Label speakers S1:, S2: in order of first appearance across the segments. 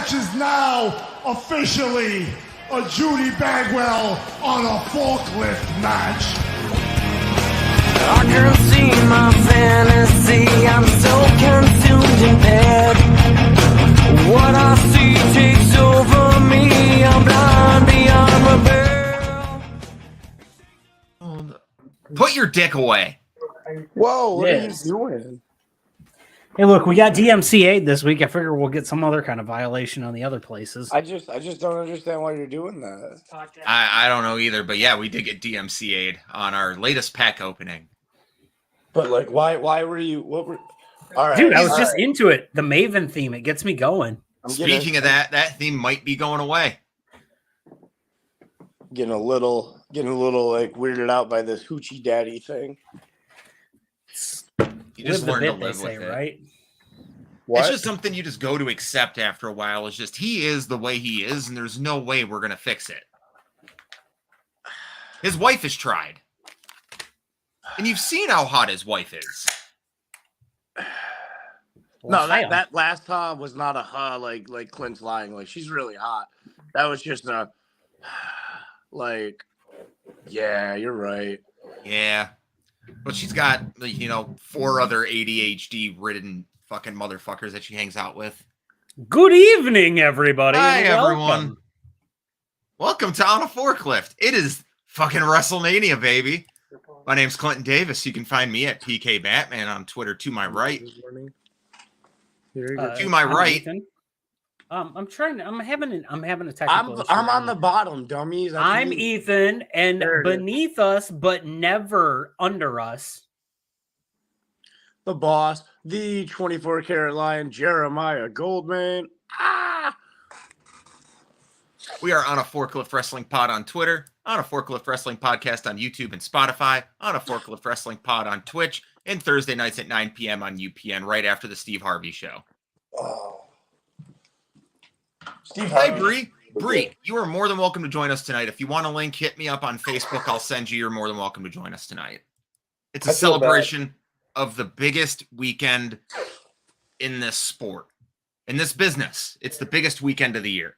S1: match is now officially a Judy Bagwell on a forklift match.
S2: I can see my fantasy, I'm so consumed in bed. What I see takes over me, I'm blind beyond repair.
S3: Put your dick away.
S4: Whoa, what are you
S5: Yes.
S4: doing?
S5: Hey, look, we got DMCA'd this week. I figure we'll get some other kind of violation on the other places.
S4: I just don't understand why you're doing that.
S3: I don't know either, but yeah, we did get DMCA'd on our latest pack opening.
S4: But like, why were you? What were? All right,
S5: Dude, I was
S4: all
S5: just
S4: right.
S5: into it. The Maven theme, it gets me going.
S3: Speaking of that theme might be going away.
S4: getting a little like weirded out by this hoochie daddy thing.
S3: You just
S5: Live the
S3: learn to
S5: bit, they
S3: live
S5: say,
S3: with it.
S5: right?
S4: What?
S3: It's just something you just go to accept after a while. It's just he is the way he is, and there's no way we're gonna fix it. His wife has tried. And you've seen how hot his wife is.
S4: No, that last huh was not a huh like Clint's lying. Like, she's really hot. That was just a like, yeah, you're right.
S3: Yeah. But she's got, you know, 4 other ADHD-ridden fucking motherfuckers that she hangs out with.
S5: Good evening, everybody.
S3: Hi,
S5: and
S3: everyone.
S5: welcome.
S3: Welcome to On a Forklift. It is fucking WrestleMania, baby. My name's Clinton Davis. You can find me at PK Batman on Twitter to my right. To my
S5: I'm
S3: right.
S5: Ethan. I'm having a technical issue.
S4: I'm on the bottom, dummies.
S5: I'm Ethan, and beneath us, but never under us,
S4: the boss, the 24-karat lion, Jeremiah Goldman.
S3: We are On a Forklift Wrestling Pod on Twitter, On a Forklift Wrestling Podcast on YouTube and Spotify, On a Forklift Wrestling Pod on Twitch, and Thursday nights at 9 p.m. on UPN right after the Steve Harvey Show.
S4: Oh. Steve
S3: Hi,
S4: Harvey.
S3: Bree, you are more than welcome to join us tonight. If you want a link, hit me up on Facebook. I'll send you. You're more than welcome to join us tonight. It's a celebration of the biggest weekend in this sport, in this business. It's the biggest weekend of the year.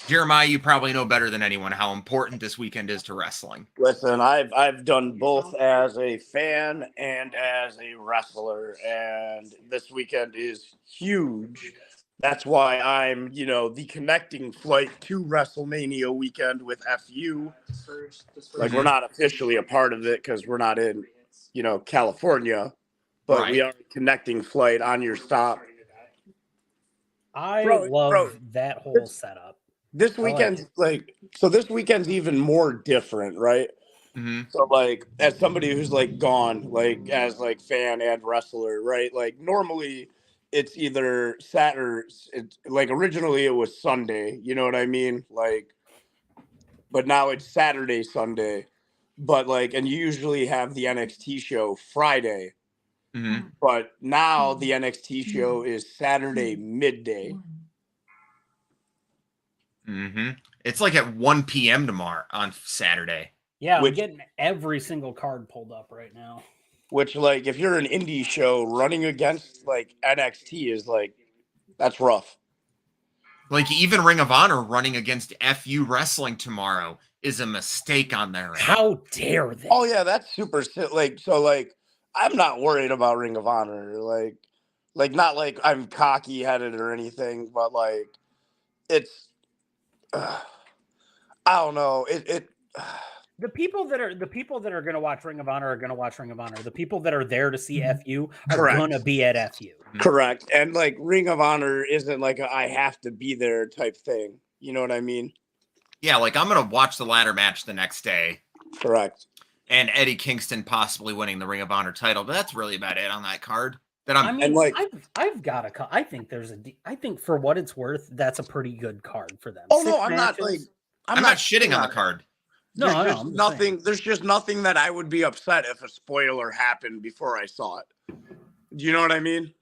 S3: Jeremiah, you probably know better than anyone how important this weekend is to wrestling.
S4: Listen, I've done both as a fan and as a wrestler, and this weekend is huge. That's why I'm, the connecting flight to WrestleMania weekend with FU. Like, we're not officially a part of it because we're not in, California, but
S3: Right.
S4: we are a connecting flight on your stop.
S5: I love that whole setup.
S4: This weekend's this weekend's even more different, right?
S3: Mm-hmm.
S4: So, like, as somebody who's gone, as fan and wrestler, right? Like, normally it's either Saturday, originally it was Sunday, you know what I mean? But now it's Saturday, Sunday. But and you usually have the NXT show Friday.
S3: Mm-hmm.
S4: But now the NXT show is Saturday midday.
S3: Mm-hmm. It's at 1 p.m. tomorrow on Saturday.
S5: Yeah, I'm getting every single card pulled up right now.
S4: Which, if you're an indie show running against, NXT is, that's rough.
S3: Even Ring of Honor running against FU Wrestling tomorrow is a mistake on their end.
S5: How dare they?
S4: Oh, yeah, that's super I'm not worried about Ring of Honor. Not I'm cocky-headed or anything, but, it's... I don't know.
S5: The people that are going to watch Ring of Honor are going to watch Ring of Honor. The people that are there to see FU are going to be at FU.
S4: Correct. And Ring of Honor isn't I have to be there type thing. You know what I mean?
S3: Yeah, I'm going to watch the ladder match the next day.
S4: Correct.
S3: And Eddie Kingston possibly winning the Ring of Honor title, but that's really about it on that card.
S5: I've got I think for what it's worth, that's a pretty good card for them.
S4: Oh, no, I'm not
S3: shitting on the card.
S5: No,
S4: There's just nothing that I would be upset if a spoiler happened before I saw it. Do you know what I mean?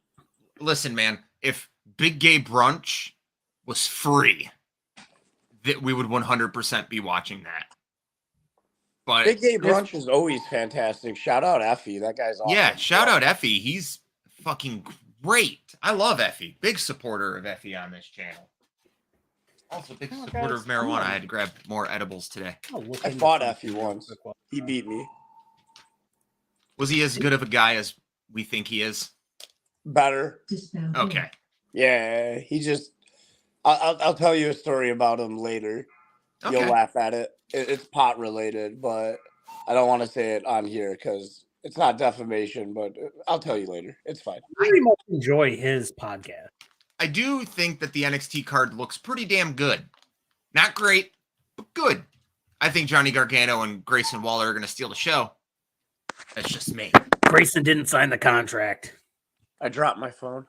S3: Listen, man, if Big Gay Brunch was free, that we would 100% be watching that. But
S4: Big Gay Brunch is always fantastic. Shout out Effie. That guy's awesome.
S3: Yeah, shout out Effie. He's fucking great. I love Effie. Big supporter of Effie on this channel. Also, big supporter of marijuana. I had to grab more edibles today.
S4: I fought Effie once. He beat me.
S3: Was he as good of a guy as we think he is?
S4: Better.
S3: Okay.
S4: Yeah, he just. I'll tell you a story about him later.
S3: Okay.
S4: You'll laugh at it. It's pot related, but I don't want to say it on here because it's not defamation. But I'll tell you later. It's fine.
S5: I very much enjoy his podcast.
S3: I do think that the NXT card looks pretty damn good. Not great, but good. I think Johnny Gargano and Grayson Waller are going to steal the show. That's just me.
S5: Grayson didn't sign the contract.
S4: I dropped my phone.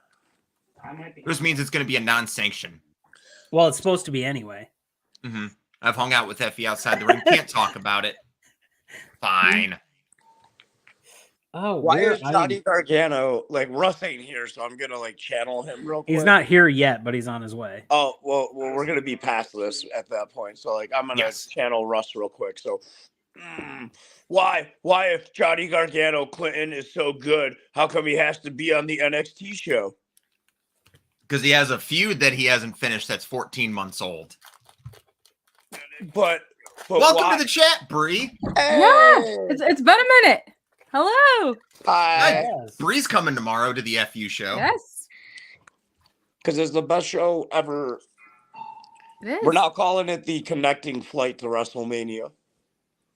S3: This means it's going to be a non-sanction.
S5: Well, it's supposed to be anyway.
S3: Mm-hmm. I've hung out with Effie outside the ring. Can't talk about it. Fine.
S5: Oh,
S4: why is Johnny Gargano like Russ ain't here, so I'm gonna like channel him real quick.
S5: He's not here yet, but he's on his way.
S4: Oh well, we're gonna be past this at that point. So like I'm gonna channel Russ real quick. So why if Johnny Gargano Clinton is so good, how come he has to be on the NXT show?
S3: Because he has a feud that he hasn't finished that's 14 months old.
S4: But
S3: welcome to the chat, Bree.
S6: Hey. Yeah, it's been a minute. Hello.
S4: Hi.
S3: Bree's coming tomorrow to the FU show.
S6: Yes.
S4: Because it's the best show ever.
S6: It is.
S4: We're now calling it the connecting flight to WrestleMania.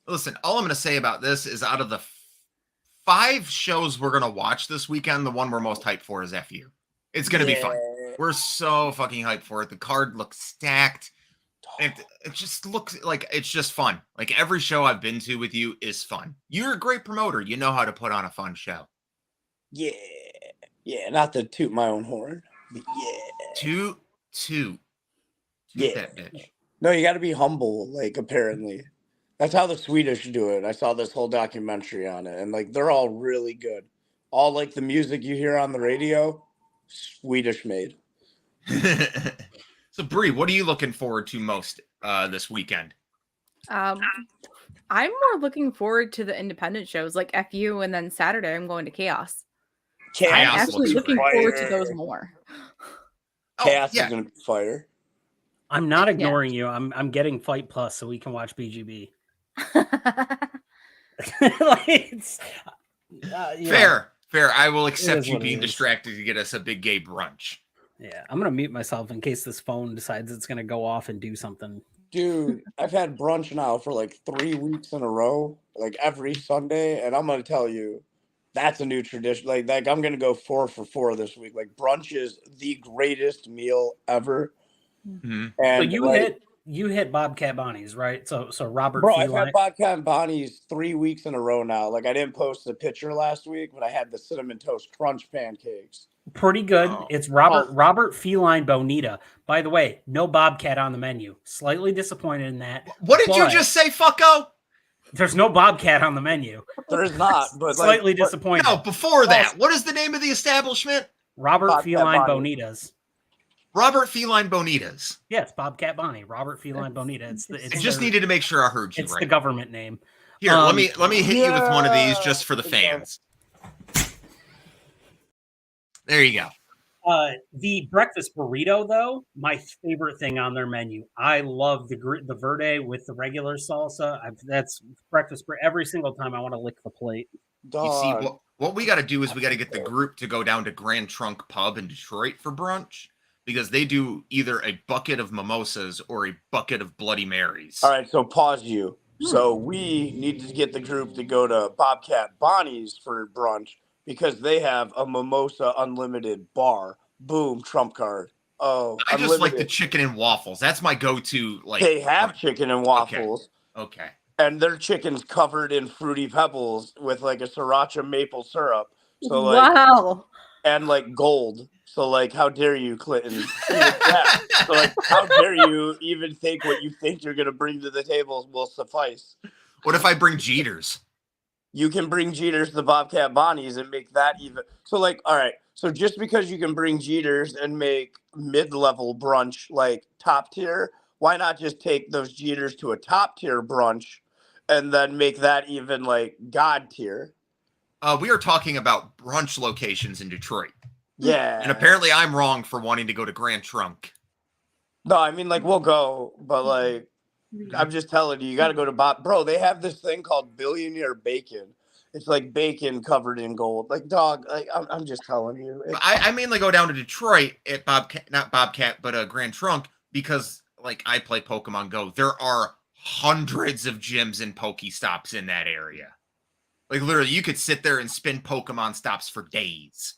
S3: Listen, all I'm going to say about this is out of the 5 shows we're going to watch this weekend, the one we're most hyped for is FU. It's going to be fun. We're so fucking hyped for it. The card looks stacked. It just looks like it's just fun. Like every show I've been to with you is fun. You're a great promoter. You know how to put on a fun show.
S4: Yeah. Not to toot my own horn, but yeah.
S3: Toot that bitch.
S4: No, you got to be humble. Like apparently, that's how the Swedish do it. I saw this whole documentary on it, and like they're all really good. All like the music you hear on the radio, Swedish made.
S3: So, Bree, what are you looking forward to most this weekend?
S6: I'm more looking forward to the independent shows like FU, and then Saturday I'm going to Chaos. I'm actually looking forward to those more.
S4: Chaos is going to be fire.
S5: I'm not ignoring you. I'm getting Fight Plus so we can watch BGB.
S3: Fair. I will accept you being distracted to get us a big gay brunch.
S5: Yeah, I'm going to mute myself in case this phone decides it's going to go off and do something.
S4: Dude, I've had brunch now for like 3 weeks in a row, like every Sunday. And I'm going to tell you, that's a new tradition. Like I'm going to go 4 for 4 this week. Like brunch is the greatest meal ever.
S3: Mm-hmm.
S4: And
S5: so you hit Bobcat Bonnie's, right? So Robert.
S4: Bro, I've had Bobcat Bonnie's 3 weeks in a row now. Like I didn't post the picture last week, but I had the cinnamon toast crunch pancakes.
S5: Pretty good. Oh. It's Robert Feline Bonita. By the way, no Bobcat on the menu. Slightly disappointed in that.
S3: What did you just say, fucko?
S5: There's no Bobcat on the menu.
S4: There is not, but
S5: slightly disappointed.
S3: No, before that, what is the name of the establishment?
S5: Robert Feline Bonitas.
S3: Robert Feline Bonitas.
S5: Yes, Bobcat Bonnie. Robert Feline Bonita.
S3: I just needed to make sure I heard you
S5: right. It's
S3: the
S5: government name.
S3: Here, let me hit you with one of these just for the fans. There you go.
S5: The breakfast burrito, though, my favorite thing on their menu. I love the verde with the regular salsa. That's breakfast for every single time I want to lick the plate.
S3: You see, what we got to do is we got to get the group to go down to Grand Trunk Pub in Detroit for brunch because they do either a bucket of mimosas or a bucket of Bloody Marys.
S4: All right, so pause you. So we need to get the group to go to Bobcat Bonnie's for brunch. Because they have a mimosa unlimited bar. Boom, trump card. Oh,
S3: I just like the chicken and waffles. That's my go-to. Like
S4: they have chicken and waffles.
S3: Okay.
S4: And their chicken's covered in Fruity Pebbles with like a sriracha maple syrup. So like,
S6: wow.
S4: And like gold. So like, how dare you, Clinton? So like, how dare you even think what you think you're gonna bring to the table will suffice?
S3: What if I bring Jeters?
S4: You can bring Jeters to the Bobcat Bonnie's and make that even. So, like, all right. So, just because you can bring Jeters and make mid-level brunch, like, top tier, why not just take those Jeters to a top tier brunch and then make that even, like, God tier?
S3: We are talking about brunch locations in Detroit.
S4: Yeah.
S3: And apparently I'm wrong for wanting to go to Grand Trunk.
S4: No, I mean, like, we'll go, but, like, I'm just telling you, you got to go to Bob. Bro, they have this thing called Billionaire Bacon. It's like bacon covered in gold. Like, dog, like, I'm just telling you.
S3: I mainly go down to Detroit at not Bobcat, but Grand Trunk, because, like, I play Pokemon Go. There are hundreds of gyms and Pokestops in that area. Like, literally, you could sit there and spin Pokemon stops for days.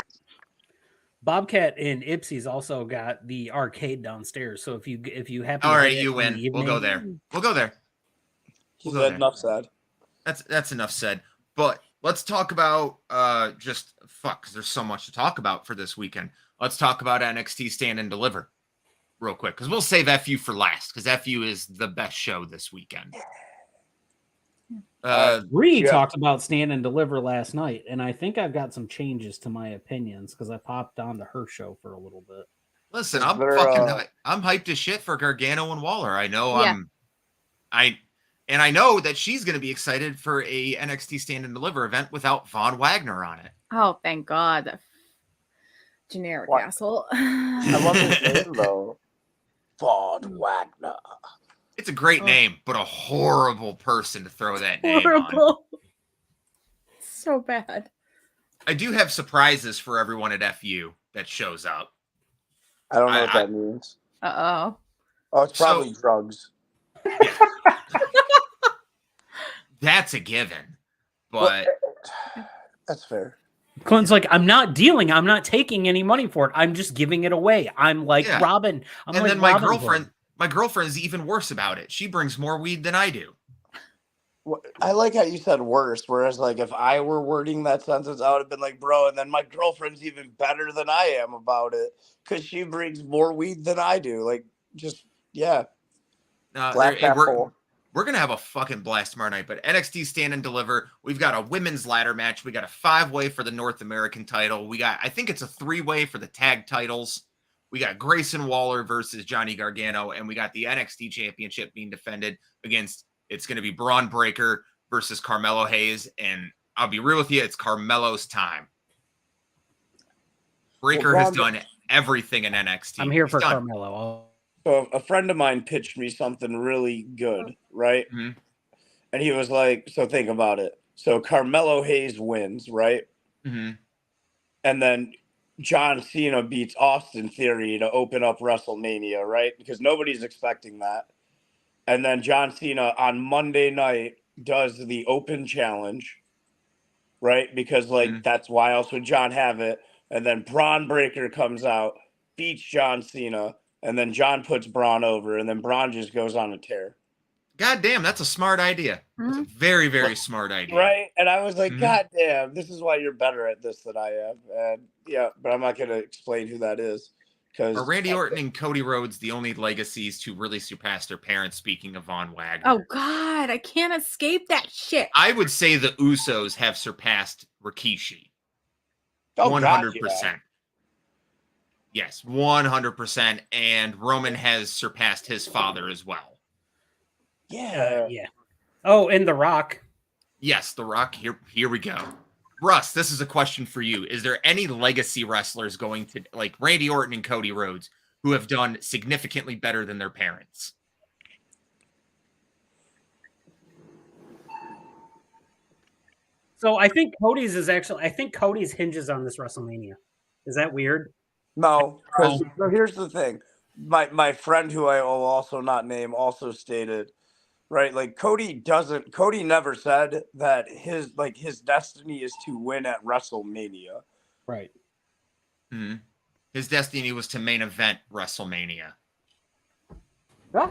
S5: Bobcat in Ipsy's also got the arcade downstairs. So if you happen,
S3: All
S5: to
S3: right,
S5: hit it
S3: you
S5: in
S3: win.
S5: the
S3: We'll go there.
S5: evening-
S3: We'll go there.
S4: He
S3: We'll go
S4: said
S3: there.
S4: enough said.
S3: That's enough said. But let's talk about just fuck, because there's so much to talk about for this weekend. Let's talk about NXT Stand and Deliver real quick, because we'll save FU for last, because FU is the best show this weekend.
S5: Bree talked about Stand and Deliver last night, and I think I've got some changes to my opinions because I popped on to her show for a little bit.
S3: Listen,
S4: Is
S3: I'm
S4: there,
S3: fucking I'm hyped as shit for Gargano and Waller. I know
S6: Yeah.
S3: I know that she's going to be excited for a NXT Stand and Deliver event without Von Wagner on it.
S6: Oh, thank God. That generic
S4: What?
S6: asshole.
S4: I love his name, though. Von Wagner.
S3: It's a great name, but a horrible person to throw that name on.
S6: Horrible. So bad.
S3: I do have surprises for everyone at FU that shows up.
S4: I don't know what that means.
S6: Uh-oh.
S4: Oh, it's probably drugs.
S3: That's a given. But
S4: That's fair.
S5: Clint's like, I'm not dealing. I'm not taking any money for it. I'm just giving it away. I'm like
S3: Yeah.
S5: Robin. I'm
S3: and
S5: like
S3: then my
S5: Robin
S3: girlfriend,
S5: Hood.
S3: my girlfriend's even worse about it. She brings more weed than I do.
S4: I like how you said worse, whereas, like, if I were wording that sentence, I would have been like, bro, and then my girlfriend's even better than I am about it because she brings more weed than I do. Like, just, yeah. Glass half full.
S3: We're going to have a fucking blast tomorrow night, but NXT Stand and Deliver, we've got a women's ladder match. We got a 5-way for the North American title. We got, I think it's a 3-way for the tag titles. We got Grayson Waller versus Johnny Gargano, and we got the NXT Championship being defended against, it's going to be Braun Breaker versus Carmelo Hayes, and I'll be real with you, it's Carmelo's time. Breaker has done everything in NXT.
S5: I'm here for Carmelo.
S4: So a friend of mine pitched me something really good, right?
S3: Mm-hmm.
S4: And he was like, so think about it. So Carmelo Hayes wins, right?
S3: Mm-hmm.
S4: And then John Cena beats Austin Theory to open up WrestleMania, right? Because nobody's expecting that. And then John Cena on Monday night does the open challenge, right? Because, like, that's why else would John have it? And then Braun Breaker comes out, beats John Cena, and then John puts Braun over, and then Braun just goes on a tear.
S3: God damn, that's a smart idea. That's a very, very smart idea.
S4: Right? And I was like, God damn, this is why you're better at this than I am. And yeah, but I'm not going to explain who that is.
S3: Are Randy Orton and Cody Rhodes the only legacies to really surpass their parents, speaking of Von Wagner?
S6: Oh, God. I can't escape that shit.
S3: I would say the Usos have surpassed Rikishi.
S4: Oh,
S3: 100%.
S4: God, yeah.
S3: Yes, 100%. And Roman has surpassed his father as well.
S4: Yeah.
S5: Yeah. Oh, and The Rock.
S3: Yes, The Rock. Here we go. Russ, this is a question for you. Is there any legacy wrestlers going to, like Randy Orton and Cody Rhodes, who have done significantly better than their parents?
S5: So I think Cody's hinges on this WrestleMania. Is that weird?
S4: No, because so here's the thing. My friend, who I will also not name, also stated, right, like Cody never said that his destiny is to win at WrestleMania.
S5: Right.
S3: Mm-hmm. His destiny was to main event WrestleMania.
S5: Yeah.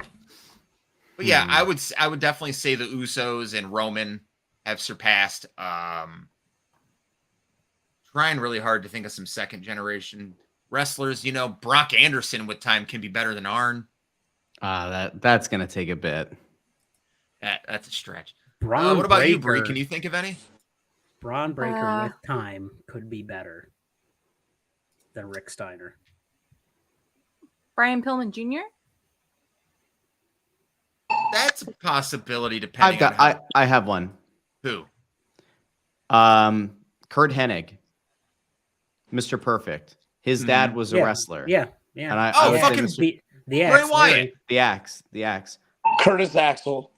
S3: But yeah, I would definitely say the Usos and Roman have surpassed. Trying really hard to think of some second generation wrestlers. You know, Brock Anderson with time can be better than Arn.
S7: That's gonna take a bit.
S3: That's a stretch.
S5: What
S3: about you, Bree? Can you think of any?
S5: Braun Breaker with time could be better than Rick Steiner.
S6: Brian Pillman Jr.?
S3: That's a possibility, depending
S7: I have one.
S3: Who?
S7: Kurt Hennig. Mr. Perfect. His dad was a wrestler.
S5: Yeah, yeah.
S7: And I
S3: Oh,
S7: would say
S3: fucking
S7: Mr.
S5: the
S3: Bray
S5: axe,
S3: Wyatt.
S7: The Axe.
S4: Curtis Axel,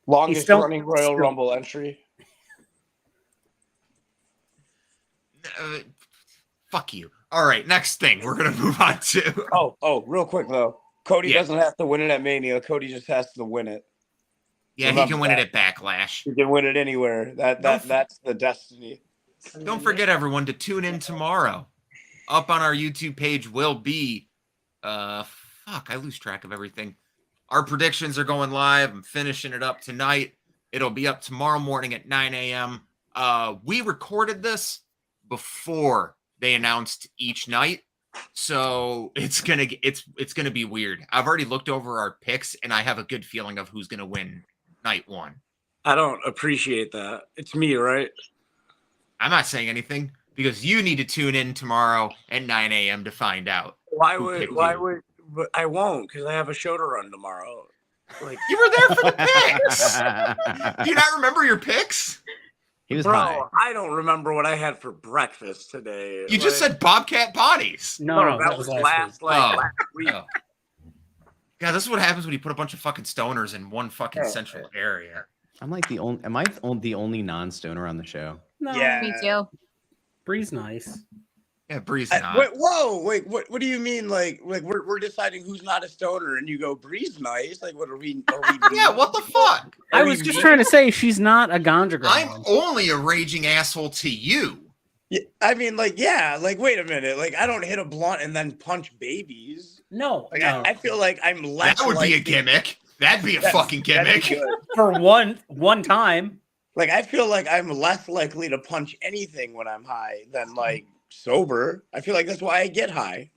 S4: longest
S5: still-
S4: running Royal Rumble entry.
S3: Fuck you. All right, next thing we're gonna move on to.
S4: Oh, real quick though. Cody
S3: Yeah.
S4: doesn't have to win it at Mania. Cody just has to win it.
S3: Yeah, he
S4: Remember
S3: can win
S4: that.
S3: it at Backlash.
S4: He can win it anywhere. That's the destiny.
S3: Don't forget, everyone, to tune in tomorrow. Up on our YouTube page will be, I lose track of everything. Our predictions are going live. I'm finishing it up tonight. It'll be up tomorrow morning at 9 a.m. We recorded this before they announced each night, so it's gonna be weird. I've already looked over our picks, and I have a good feeling of who's gonna win night one.
S4: I don't appreciate that. It's me, right?
S3: I'm not saying anything because you need to tune in tomorrow at 9 a.m. to find out.
S4: Why would but I won't, because I have a show to run tomorrow. Like,
S3: You were there for the picks. Do you not remember your picks?
S7: He was
S4: bro,
S7: high.
S4: I don't remember what I had for breakfast today.
S3: You just said Bobcat Potties.
S5: No,
S4: that was last week.
S3: Oh. God, this is what happens when you put a bunch of fucking stoners in one fucking central area.
S7: I'm like the only. Am I the only non-stoner on the show?
S5: No,
S4: Yeah.
S6: Me too.
S5: Bree's nice.
S3: Yeah, Bree's
S4: Wait,
S3: not.
S4: wait, what do you mean? Like we're deciding who's not a stoner, and you go Bree's nice. Like, what are we?
S3: Yeah, what the fuck?
S5: I was just trying to say she's not a ganja girl.
S3: I'm only a raging asshole to you.
S4: Yeah, I mean, like, yeah, like, wait a minute, like, I don't hit a blunt and then punch babies.
S5: No,
S4: Like,
S5: no.
S4: I feel like I'm less.
S3: That would be a
S4: likely-
S3: gimmick. That'd be a fucking
S4: that'd be
S3: gimmick.
S4: good.
S5: For one time.
S4: Like, I feel like I'm less likely to punch anything when I'm high than like sober. I feel like that's why I get high.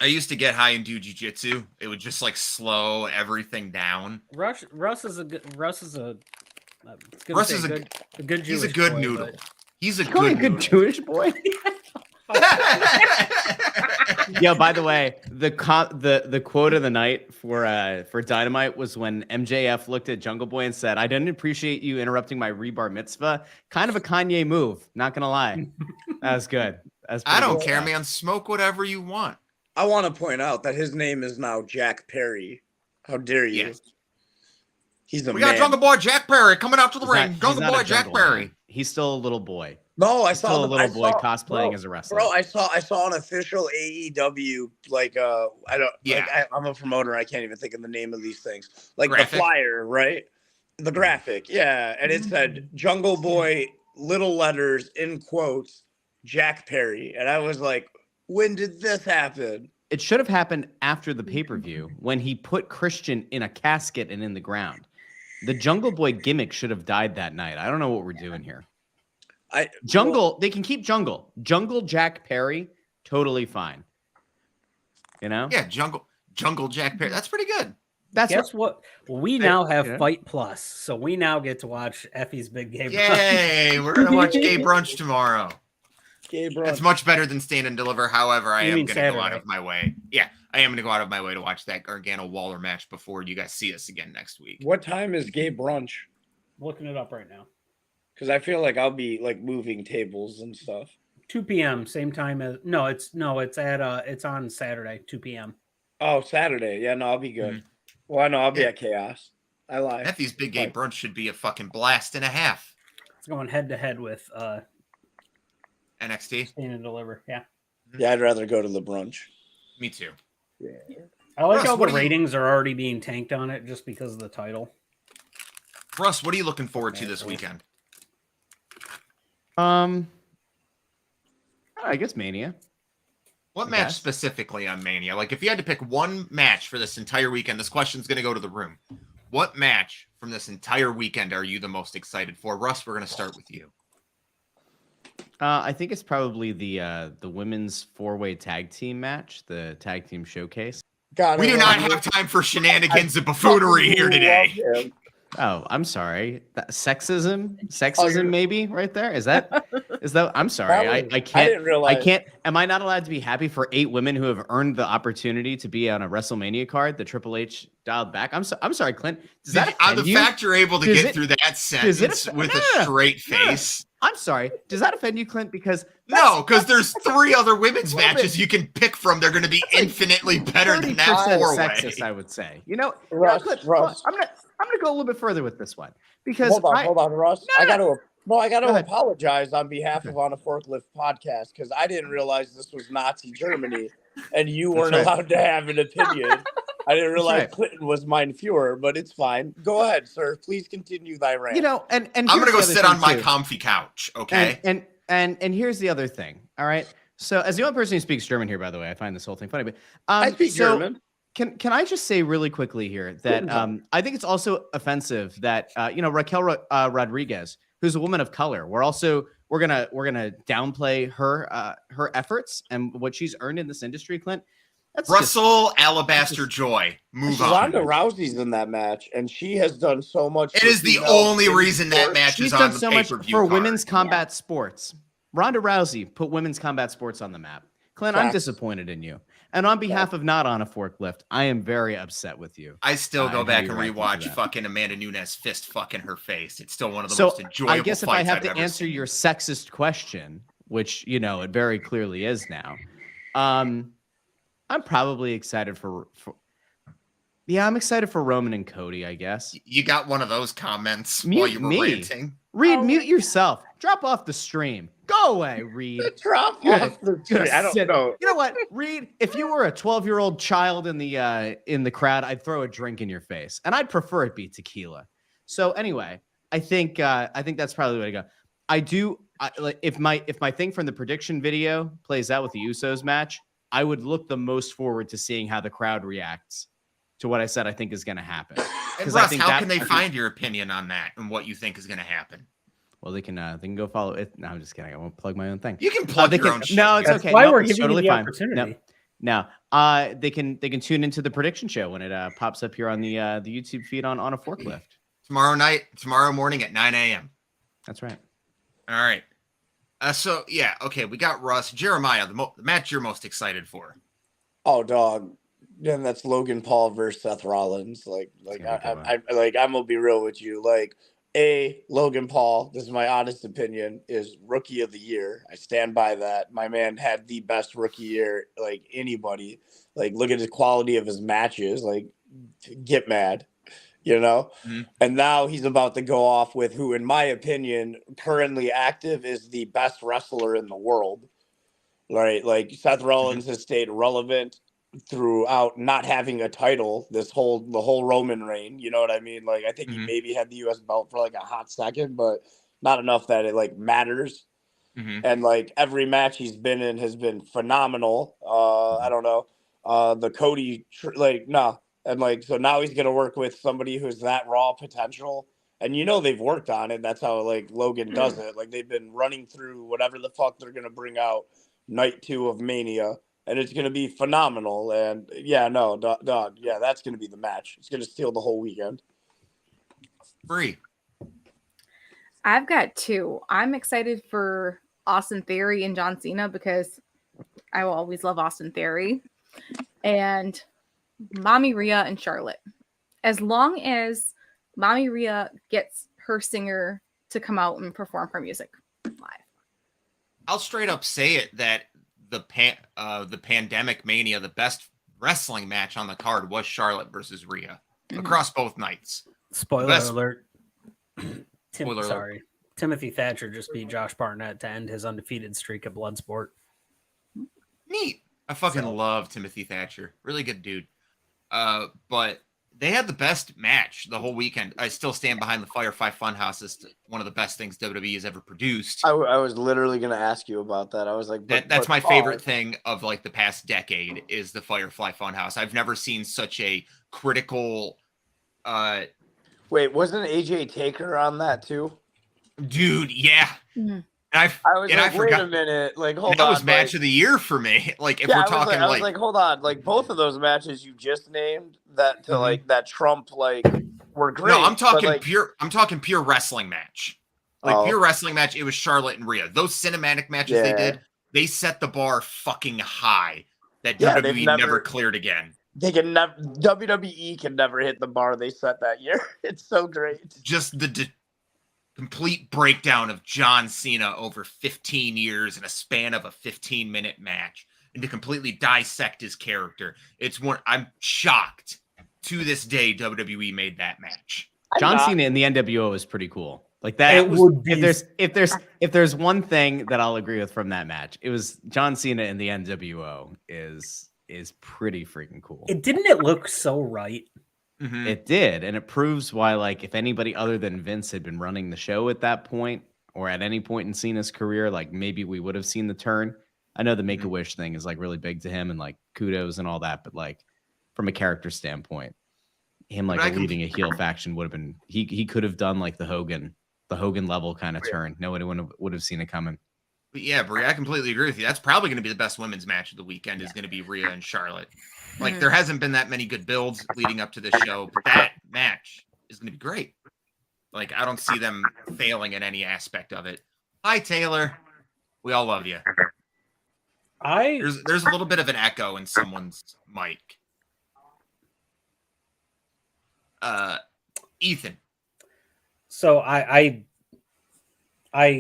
S3: I used to get high and do jujitsu. It would just like slow everything down.
S5: Russ is a good. Russ is a good Jewish
S3: He's a good
S5: boy,
S3: noodle.
S5: but-
S3: He's a
S7: Really
S3: good
S7: good
S3: noodle.
S7: Jewish boy. Yeah. By the way, the quote of the night for Dynamite was when MJF looked at Jungle Boy and said, "I didn't appreciate you interrupting my rebar mitzvah." Kind of a Kanye move. Not gonna lie. That was good. That's
S3: I don't
S7: pretty
S3: care,
S7: good.
S3: man. Smoke whatever you want.
S4: I want to point out that his name is now Jack Perry. How dare you?
S3: Yes.
S4: He's a
S3: We
S4: man.
S3: got Jungle Boy Jack Perry coming out to the
S7: He's not-
S3: ring.
S7: he's
S3: Jungle
S7: not
S3: Boy
S7: a
S3: Jack
S7: jungle
S3: Perry.
S7: man. He's still a little boy.
S4: No, I
S7: He's
S4: saw
S7: still a
S4: the-
S7: little
S4: I
S7: boy
S4: saw-
S7: cosplaying
S4: bro,
S7: as a wrestler.
S4: Bro, I saw an official AEW like I don't I'm a promoter. I can't even think of the name of these things. Like
S3: Graphic?
S4: the flyer, right? The graphic, yeah, and it said Jungle Boy, little letters in quotes, Jack Perry, and I was like, when did this happen?
S7: It should have happened after the pay-per-view when he put Christian in a casket and in the ground. The Jungle Boy gimmick should have died that night. I don't know what we're doing here. They can keep Jungle Jack Perry, totally fine. You know?
S3: Yeah, Jungle Jack Perry. That's pretty good.
S7: That's
S5: Guess what? We now have
S7: yeah.
S5: Fight Plus, so we now get to watch Effie's Big Game.
S3: Yay! We're gonna watch Gay Brunch tomorrow.
S4: Gay bro.
S3: That's much better than Stand and Deliver. However, I
S5: You
S3: am
S5: mean
S3: going to go out
S5: Saturday.
S3: of my way. Yeah, I am going to go out of my way to watch that Gargano Waller match before you guys see us again next week.
S4: What time is gay brunch?
S5: Looking it up right now.
S4: Because I feel like I'll be like moving tables and stuff.
S5: 2 p.m. same time as it's on Saturday 2 p.m.
S4: Oh, Saturday. Yeah, no, I'll be good.
S3: Mhm.
S4: Well, I know I'll be
S3: Yeah.
S4: at Chaos. I lie.
S3: Effie's Big Gay Brunch should be a fucking blast and a half.
S5: It's going head to head with
S3: NXT.
S5: Stand and Deliver. Yeah,
S4: Yeah, I'd rather go to the brunch.
S3: Me too.
S5: I like
S3: Russ,
S5: how
S3: what
S5: the
S3: do you-
S5: ratings are already being tanked on it just because of the title.
S3: Russ, what are you looking forward to this weekend?
S7: I guess Mania.
S3: What
S7: I
S3: match
S7: guess.
S3: specifically on Mania? Like, if you had to pick one match for this entire weekend, this question's going to go to the room. What match from this entire weekend are you the most excited for? Russ, we're going to start with you.
S7: I think it's probably the women's 4-way tag team match, the tag team showcase.
S4: God,
S3: We do not have time for shenanigans and buffoonery here today.
S7: Oh, I'm sorry. Sexism, maybe right there. Is that? I'm sorry. I can't.
S4: I didn't realize.
S7: I can't. Am I not allowed to be happy for 8 women who have earned the opportunity to be on a WrestleMania card? The Triple H dialed back. I'm sorry, Clint. Does that
S3: The
S7: offend you?
S3: fact you're able to
S7: Does
S3: get
S7: it-
S3: through that
S7: does it
S3: sentence
S7: offend-
S3: with
S7: No,
S3: a straight face.
S7: I'm sorry. Does that offend you, Clint? Because
S3: no, because there's 3 other women's matches you can pick from. They're going to be infinitely better than that 4-way.
S7: Sexist, I would say.
S4: Russ,
S7: Clint,
S4: Russ.
S7: I'm gonna go a little bit further with this one because
S4: hold on, Russ. I got to
S7: ahead.
S4: apologize on behalf of On a Forklift podcast because I didn't realize this was Nazi Germany and you weren't allowed to have an opinion. I didn't realize Clinton was mein Führer, but it's fine. Go ahead, sir. Please continue thy rant.
S7: And
S3: I'm gonna go sit on my comfy couch, okay?
S7: And here's the other thing. All right. So as the only person who speaks German here, by the way, I find this whole thing funny. But
S4: I speak German.
S7: Can I just say really quickly here that I think it's also offensive that Raquel Rodriguez, who's a woman of color, we're gonna downplay her efforts and what she's earned in this industry, Clint. That's
S3: Russell Alabaster Joy. Move on.
S4: Ronda Rousey's in that match, and she has done so much.
S3: It is the only reason that match is on the pay-per-view
S7: for women's combat sports. Ronda Rousey put women's combat sports on the map. Clint, I'm disappointed in you. And on behalf of Not on a Forklift, I am very upset with you.
S3: I still go back and rewatch fucking Amanda Nunes fist fucking her face. It's still one of the most enjoyable
S7: I guess if I have
S3: to
S7: answer your sexist question, which, it very clearly is now, I'm probably excited for I'm excited for Roman and Cody, I guess.
S3: You got one of those comments while you were ranting.
S7: Reed, mute yourself. Drop off the stream. Go away, Reed.
S4: Drop off the stream. I don't know.
S7: You know what, Reed? If you were a 12-year-old child in the crowd, I'd throw a drink in your face, and I'd prefer it be tequila. So anyway, I think that's probably the way to go. If my thing from the prediction video plays out with the Usos match, I would look the most forward to seeing how the crowd reacts to what I said I think is going to happen.
S3: And Russ, how can they find your opinion on that and what you think is going to happen?
S7: Well, they can go follow it. No, I'm just kidding. I won't plug my own thing.
S3: You can plug your own shit.
S7: No, it's okay.
S5: Why we're
S7: it's
S5: giving
S7: totally
S5: you the
S7: fine.
S5: opportunity.
S7: No, they can tune into the prediction show when it pops up here on the YouTube feed on a Forklift.
S3: Tomorrow morning at 9 a.m.
S7: That's right.
S3: All right. We got Russ. Jeremiah, the match you're most excited for.
S4: Oh, dog. Then that's Logan Paul versus Seth Rollins. I'm gonna be real with you. Logan Paul, this is my honest opinion, is rookie of the year. I stand by that. My man had the best rookie year, anybody. Look at the quality of his matches. Get mad. And now he's about to go off with who, in my opinion, currently active is the best wrestler in the world, right? Seth Rollins has stayed relevant throughout not having a title the whole Roman reign. You know what I mean? I think he maybe had the U.S. belt for a hot second, but not enough that it matters. And every match he's been in has been phenomenal. I don't know. The Cody, no. And so now he's going to work with somebody who's that raw potential. And they've worked on it. That's how Logan does it. They've been running through whatever the fuck they're going to bring out night 2 of Mania. And it's going to be phenomenal. And dog. Yeah, that's going to be the match. It's going to steal the whole weekend.
S3: Free.
S6: I've got 2. I'm excited for Austin Theory and John Cena because I will always love Austin Theory. And Mommy Rhea and Charlotte. As long as Mommy Rhea gets her singer to come out and perform her music live.
S3: I'll straight up say it that the pandemic Mania, the best wrestling match on the card was Charlotte versus Rhea across both nights.
S5: Spoiler alert.
S3: Spoiler alert.
S5: Timothy Thatcher just beat Josh Barnett to end his undefeated streak at Bloodsport.
S3: Neat. I fucking love Timothy Thatcher. Really good dude. But they had the best match the whole weekend. I still stand behind the Firefly Funhouse as one of the best things WWE has ever produced.
S4: I was literally going to ask you about that. I was like,
S3: that's my favorite thing of the past decade is the Firefly Funhouse. I've never seen such a critical.
S4: Wait, wasn't AJ Taker on that too?
S3: Dude, yeah.
S6: Mm-hmm.
S4: I forgot. Wait a minute, hold on.
S3: That was match of the year for me. If we're talking
S4: I was hold on, both of those matches you just named that to that Trump were great.
S3: No, I'm talking pure. I'm talking pure wrestling match. Pure wrestling match. It was Charlotte and Rhea. Those cinematic matches they did, they set the bar fucking high that WWE never cleared again.
S4: They can never. WWE can never hit the bar they set that year. It's so great.
S3: Just complete breakdown of John Cena over 15 years in a span of a 15-minute match, and to completely dissect his character. I'm shocked to this day WWE made that match.
S7: John Cena in the NWO is pretty cool. Like that would be if there's one thing that I'll agree with from that match, it was John Cena in the NWO is pretty freaking cool.
S5: Didn't it look so right?
S3: Mm-hmm.
S7: It did, and it proves why, like, if anybody other than Vince had been running the show at that point, or at any point in Cena's career, like maybe we would have seen the turn. I know the Make-A-Wish thing is like really big to him, and like kudos and all that, but like from a character standpoint, him like leading a heel faction would have been he could have done like the Hogan level kind of turn. Nobody would have seen it coming.
S3: But yeah, Brie, I completely agree with you. That's probably going to be the best women's match of the weekend. Is going to be Rhea and Charlotte. Like there hasn't been that many good builds leading up to this show, but that match is going to be great. Like I don't see them failing in any aspect of it. Hi Taylor, we all love you. There's a little bit of an echo in someone's mic. Ethan.
S5: So I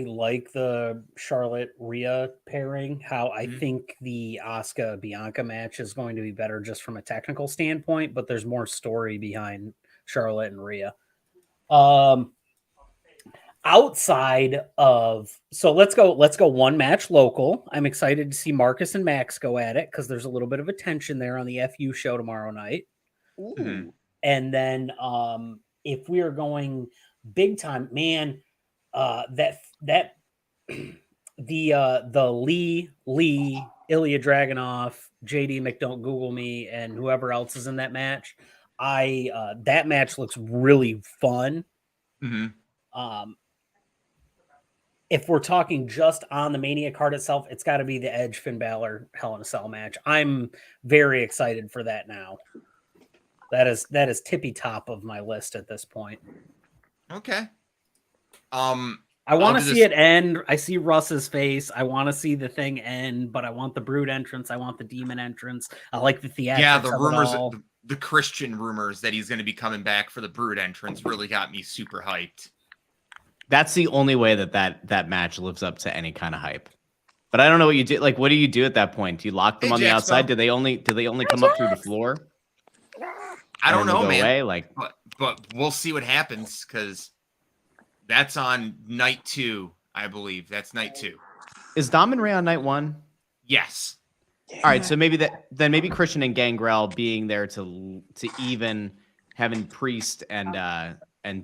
S5: like the Charlotte Rhea pairing. How I think the Asuka Bianca match is going to be better just from a technical standpoint, but there's more story behind Charlotte and Rhea. Outside of let's go one match local. I'm excited to see Marcus and Max go at it because there's a little bit of a tension there on the FU show tomorrow night.
S4: Ooh.
S5: And then if we are going big time, man, the Lee, Ilya Dragunov, JD McDon't Google Me, and whoever else is in that match, that match looks really fun. If we're talking just on the Mania card itself, it's got to be the Edge Finn Balor Hell in a Cell match. I'm very excited for that now. That is tippy top of my list at this point.
S3: Okay.
S5: I want to see it end. I see Russ's face. I want to see the thing end, but I want the Brood entrance. I want the Demon entrance. I like the theatrics.
S3: Yeah, the rumors, the Christian rumors that he's going to be coming back for the Brood entrance really got me super hyped.
S7: That's the only way that match lives up to any kind of hype. But I don't know what you do. Like, what do you do at that point? Do you lock them on the outside? Do they only come up through the floor?
S3: I don't know, man.
S7: Away? Like,
S3: but we'll see what happens because that's on night 2, I believe. That's night 2.
S7: Is Dom and Ray on night 1?
S3: Yes.
S7: All right, so maybe Christian and Gangrel being there to even having Priest and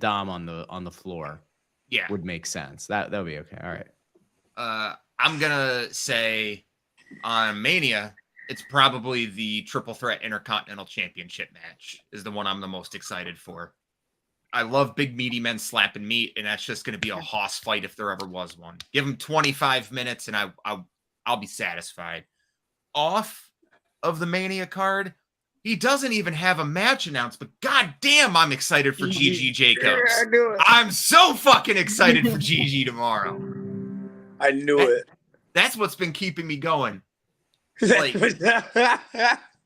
S7: Dom on the floor.
S3: Yeah,
S7: would make sense. That would be okay. All right.
S3: I'm gonna say on Mania, it's probably the Triple Threat Intercontinental Championship match is the one I'm the most excited for. I love big meaty men slapping meat, and that's just gonna be a hoss fight if there ever was one. Give them 25 minutes, and I'll be satisfied. Off of the Mania card, he doesn't even have a match announced, but goddamn, I'm excited for Gigi Jacobs.
S4: Yeah, I knew it.
S3: I'm so fucking excited for Gigi tomorrow.
S4: I knew it.
S3: That's what's been keeping me going. Like,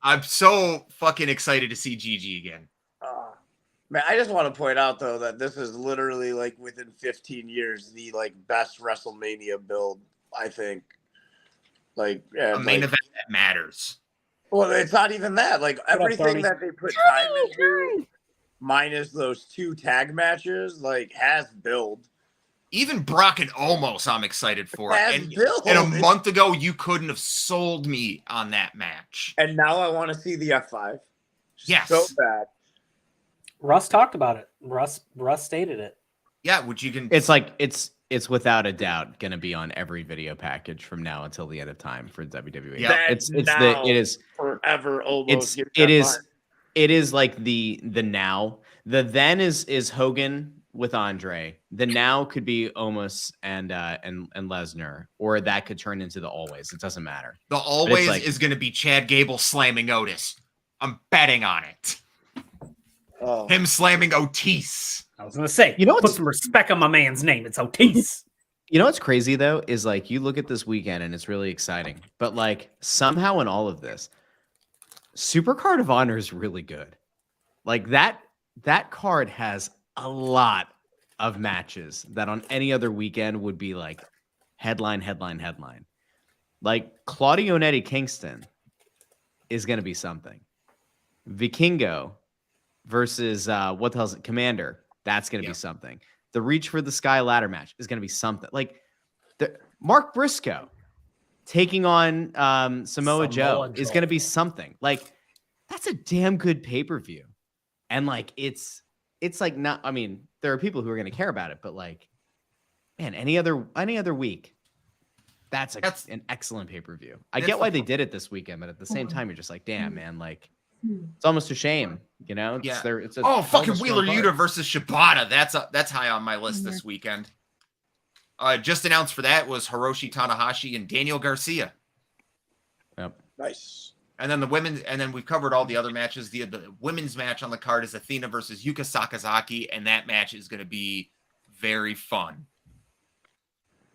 S3: I'm so fucking excited to see Gigi again.
S4: Man, I just want to point out though that this is literally like within 15 years the like best WrestleMania build, I think. Like
S3: a main event that matters.
S4: Well, it's not even that. Like everything that they put time into, minus those 2 tag matches, like has build.
S3: Even Brock and Omos, I'm excited for. And
S4: build.
S3: a month ago, you couldn't have sold me on that match.
S4: And now I want to see the F5.
S3: Yes.
S4: So bad.
S5: Russ talked about it. Russ stated it.
S3: Yeah, which you can.
S7: It's like it's without a doubt going to be on every video package from now until the end of time for WWE.
S3: Yeah,
S7: it is
S4: forever almost.
S7: It is like the now. The then is Hogan with Andre. The now could be Omos and Lesnar, or that could turn into the always. It doesn't matter.
S3: The always is going to be Chad Gable slamming Otis. I'm betting on it.
S4: Oh.
S3: Him slamming Otis.
S5: I was going to say, put some respect on my man's name. It's Otis.
S7: You know what's crazy though is like you look at this weekend and it's really exciting, but like somehow in all of this, Supercard of Honor is really good. Like that card has a lot of matches that on any other weekend would be like headline. Like Claudio Netti Kingston is going to be something. Vikingo versus what the hell is it? Commander. That's going to be something. The Reach for the Sky ladder match is going to be something. Like Mark Briscoe taking on Samoa Joe is going to be something. Like that's a damn good pay-per-view. And like it's like not, I mean, there are people who are going to care about it, but like, man, any other week, that's an excellent pay-per-view. I get why they did it this weekend, but at the same time, you're just like, damn, man, like it's almost a shame, you know? It's
S3: fucking Wheeler Yuta versus Shibata. That's high on my list this weekend. Just announced for that was Hiroshi Tanahashi and Daniel Garcia.
S7: Yep.
S4: Nice.
S3: And then the women's, and then we've covered all the other matches. The women's match on the card is Athena versus Yuka Sakazaki, and that match is going to be very fun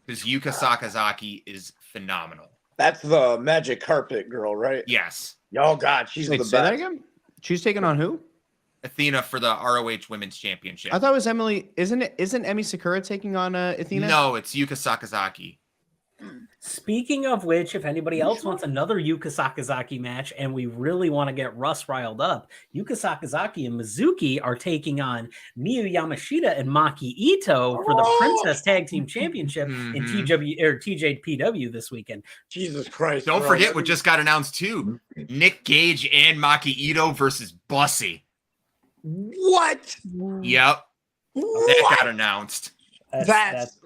S3: because Yuka Sakazaki is phenomenal.
S4: That's the magic carpet girl, right?
S3: Yes.
S4: Oh God, she's the best.
S7: Say that again? She's taking on who?
S3: Athena for the ROH Women's Championship.
S7: I thought it was Emily. Isn't Emi Sakura taking on Athena?
S3: No, it's Yuka Sakazaki.
S5: Speaking of which, if anybody else wants another Yuka Sakazaki match and we really want to get Russ riled up, Yuka Sakazaki and Mizuki are taking on Miyu Yamashita and Maki Ito for the Princess Tag Team Championship in TJPW this weekend.
S4: Jesus Christ.
S3: Don't forget what just got announced too. Nick Gage and Maki Ito versus Bussy.
S4: What?
S3: Yep. That got announced.
S4: That's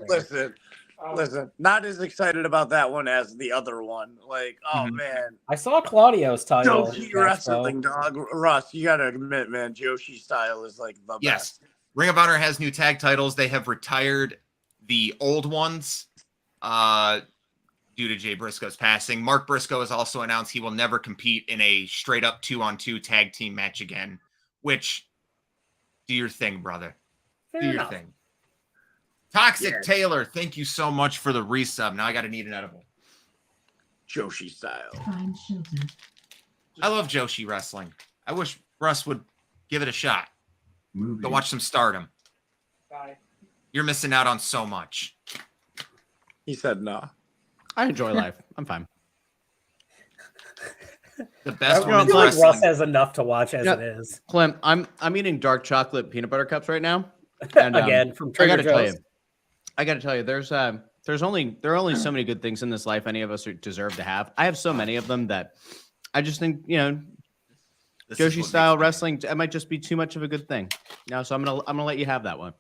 S4: listen, not as excited about that one as the other one. Like, oh man.
S5: I saw Claudio's title.
S4: Joshi wrestling, dog. Russ, you gotta admit, man, Joshi style is like the best.
S3: Ring of Honor has new tag titles. They have retired the old ones due to Jay Briscoe's passing. Mark Briscoe has also announced he will never compete in a straight up 2-on-2 tag team match again, which do your thing, brother. Do your thing. Toxic Taylor, thank you so much for the resub. Now I got to need an edible.
S4: Joshi style.
S3: I love Joshi wrestling. I wish Russ would give it a shot. Go watch some Stardom.
S4: Bye.
S3: You're missing out on so much.
S4: He said no.
S7: I enjoy life. I'm fine.
S3: The best
S5: I feel like Russ has enough to watch as it is.
S7: Clem, I'm eating dark chocolate peanut butter cups right now. And,
S5: again, from Trader Joe's.
S7: I got to tell you, there are only so many good things in this life any of us deserve to have. I have so many of them that I just think, you know, Joshi style wrestling, it might just be too much of a good thing. Now, so I'm gonna let you have that one.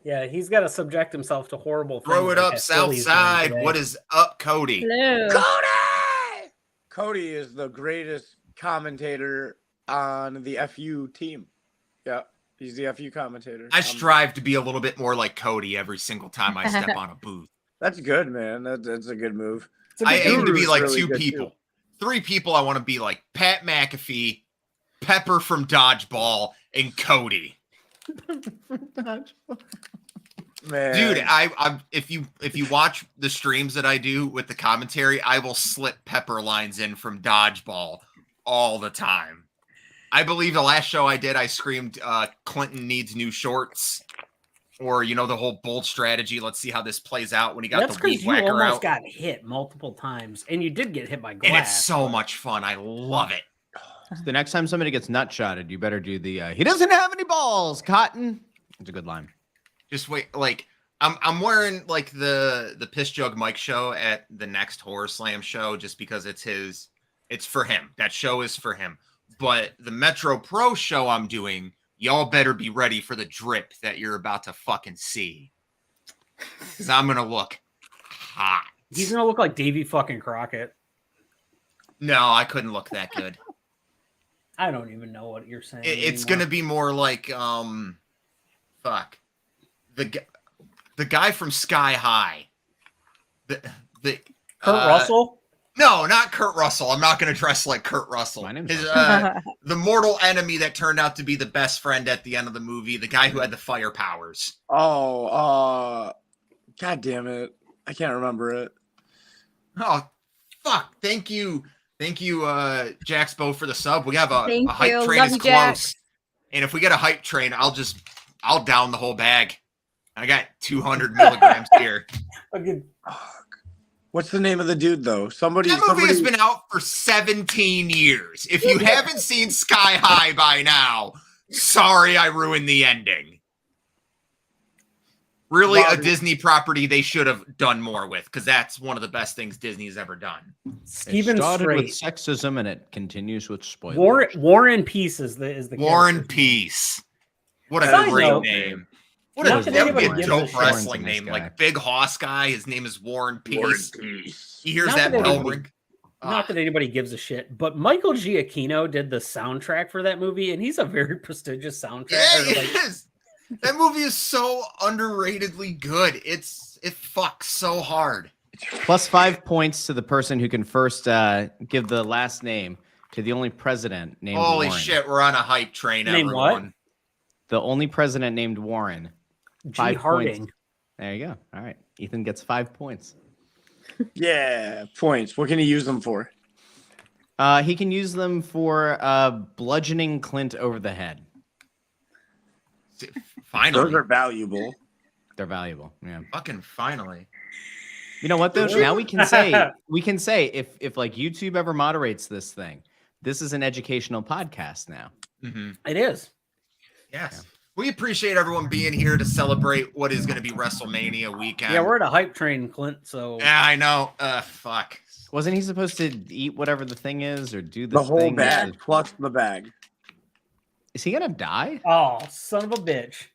S5: Yeah, he's got to subject himself to horrible things.
S3: Throw it up, Southside. What is up, Cody?
S6: Hello.
S4: Cody! Cody is the greatest commentator on the FU team. Yeah. He's the FU commentator.
S3: I strive to be a little bit more like Cody every single time I step on a booth.
S4: That's good, man. That's a good move.
S3: I aim to be like really 2 people. 3 people I want to be like Pat McAfee, Pepper from Dodgeball, and Cody.
S4: Man.
S3: Dude, I if you watch the streams that I do with the commentary, I will slip Pepper lines in from Dodgeball all the time. I believe the last show I did, I screamed, Clinton needs new shorts. Or, you know, the whole bold strategy. Let's see how this plays out when he got the weed whacker out.
S5: You almost got hit multiple times. And you did get hit by glass.
S3: And it's so much fun. I love it.
S7: So the next time somebody gets nut shotted, you better do the, he doesn't have any balls, Cotton. It's a good line.
S3: Just wait. Like, I'm wearing, like, the Piss Jug Mike show at the next Horror Slam show just because it's for him. That show is for him. But the Metro Pro show I'm doing, y'all better be ready for the drip that you're about to fucking see. Because I'm going to look hot.
S5: He's going to look like Davy fucking Crockett.
S3: No, I couldn't look that good.
S5: I don't even know what you're saying.
S3: It's going to be more like, fuck. The guy from Sky High. Kurt
S5: Russell?
S3: No, not Kurt Russell. I'm not going to dress like Kurt Russell.
S7: My name's
S3: the mortal enemy that turned out to be the best friend at the end of the movie. The guy who had the fire powers.
S4: Oh, God damn it. I can't remember it.
S3: Oh, fuck. Thank you. Thank you, Jaxbo, for the sub. We have a hype train is close. And if we get a hype train, I'll down the whole bag. I got 200 milligrams here.
S5: Okay.
S4: What's the name of the dude though?
S3: That movie has been out for 17 years. If you haven't seen Sky High by now, sorry I ruined the ending. Really, a Disney property they should have done more with, because that's one of the best things Disney's ever done.
S5: Stephen
S7: It started with
S5: Strait.
S7: sexism and it continues with spoilers.
S5: War and Peace is the
S3: War and
S5: character.
S3: Peace. What a
S5: Side
S3: great
S5: note,
S3: name.
S5: not
S3: That
S5: that
S3: would be
S5: anybody
S3: a
S5: gives a
S3: dope
S5: shit.
S3: wrestling
S7: Warren's a nice
S3: name.
S7: guy.
S3: Like Big Hoss guy, his name is War and Peace. He hears
S5: Not
S3: that
S5: that
S3: bell
S5: anybody-
S3: ring.
S5: Not that anybody gives a shit, but Michael Giacchino did the soundtrack for that movie, and he's a very prestigious soundtrack.
S3: Yeah,
S5: or,
S3: it
S5: like,
S3: is. That movie is so underratedly good. It fucks so hard.
S7: Plus 5 points to the person who can first give the last name to the only president named
S3: Holy
S7: Warren.
S3: shit, we're on a hype train,
S5: Name what?
S3: everyone.
S7: The only president named Warren.
S5: G.
S7: 5
S5: Harding.
S7: points. There you go. All right. Ethan gets 5 points.
S4: Yeah, points. What can he use them for?
S7: He can use them for bludgeoning Clint over the head.
S3: Finally.
S4: Those are valuable.
S7: They're valuable. Yeah.
S3: Fucking finally.
S7: You know what though? Now we can say if like YouTube ever moderates this thing, this is an educational podcast now.
S3: Mm-hmm.
S5: It is.
S3: Yes.
S7: Yeah.
S3: We appreciate everyone being here to celebrate what is going to be WrestleMania weekend.
S5: Yeah, we're at a hype train, Clint. So
S3: Yeah, I know. Fuck.
S7: Wasn't he supposed to eat whatever the thing is or do this
S4: The whole
S7: thing?
S4: bag, plus the bag.
S7: Is he gonna die?
S5: oh, son of a bitch.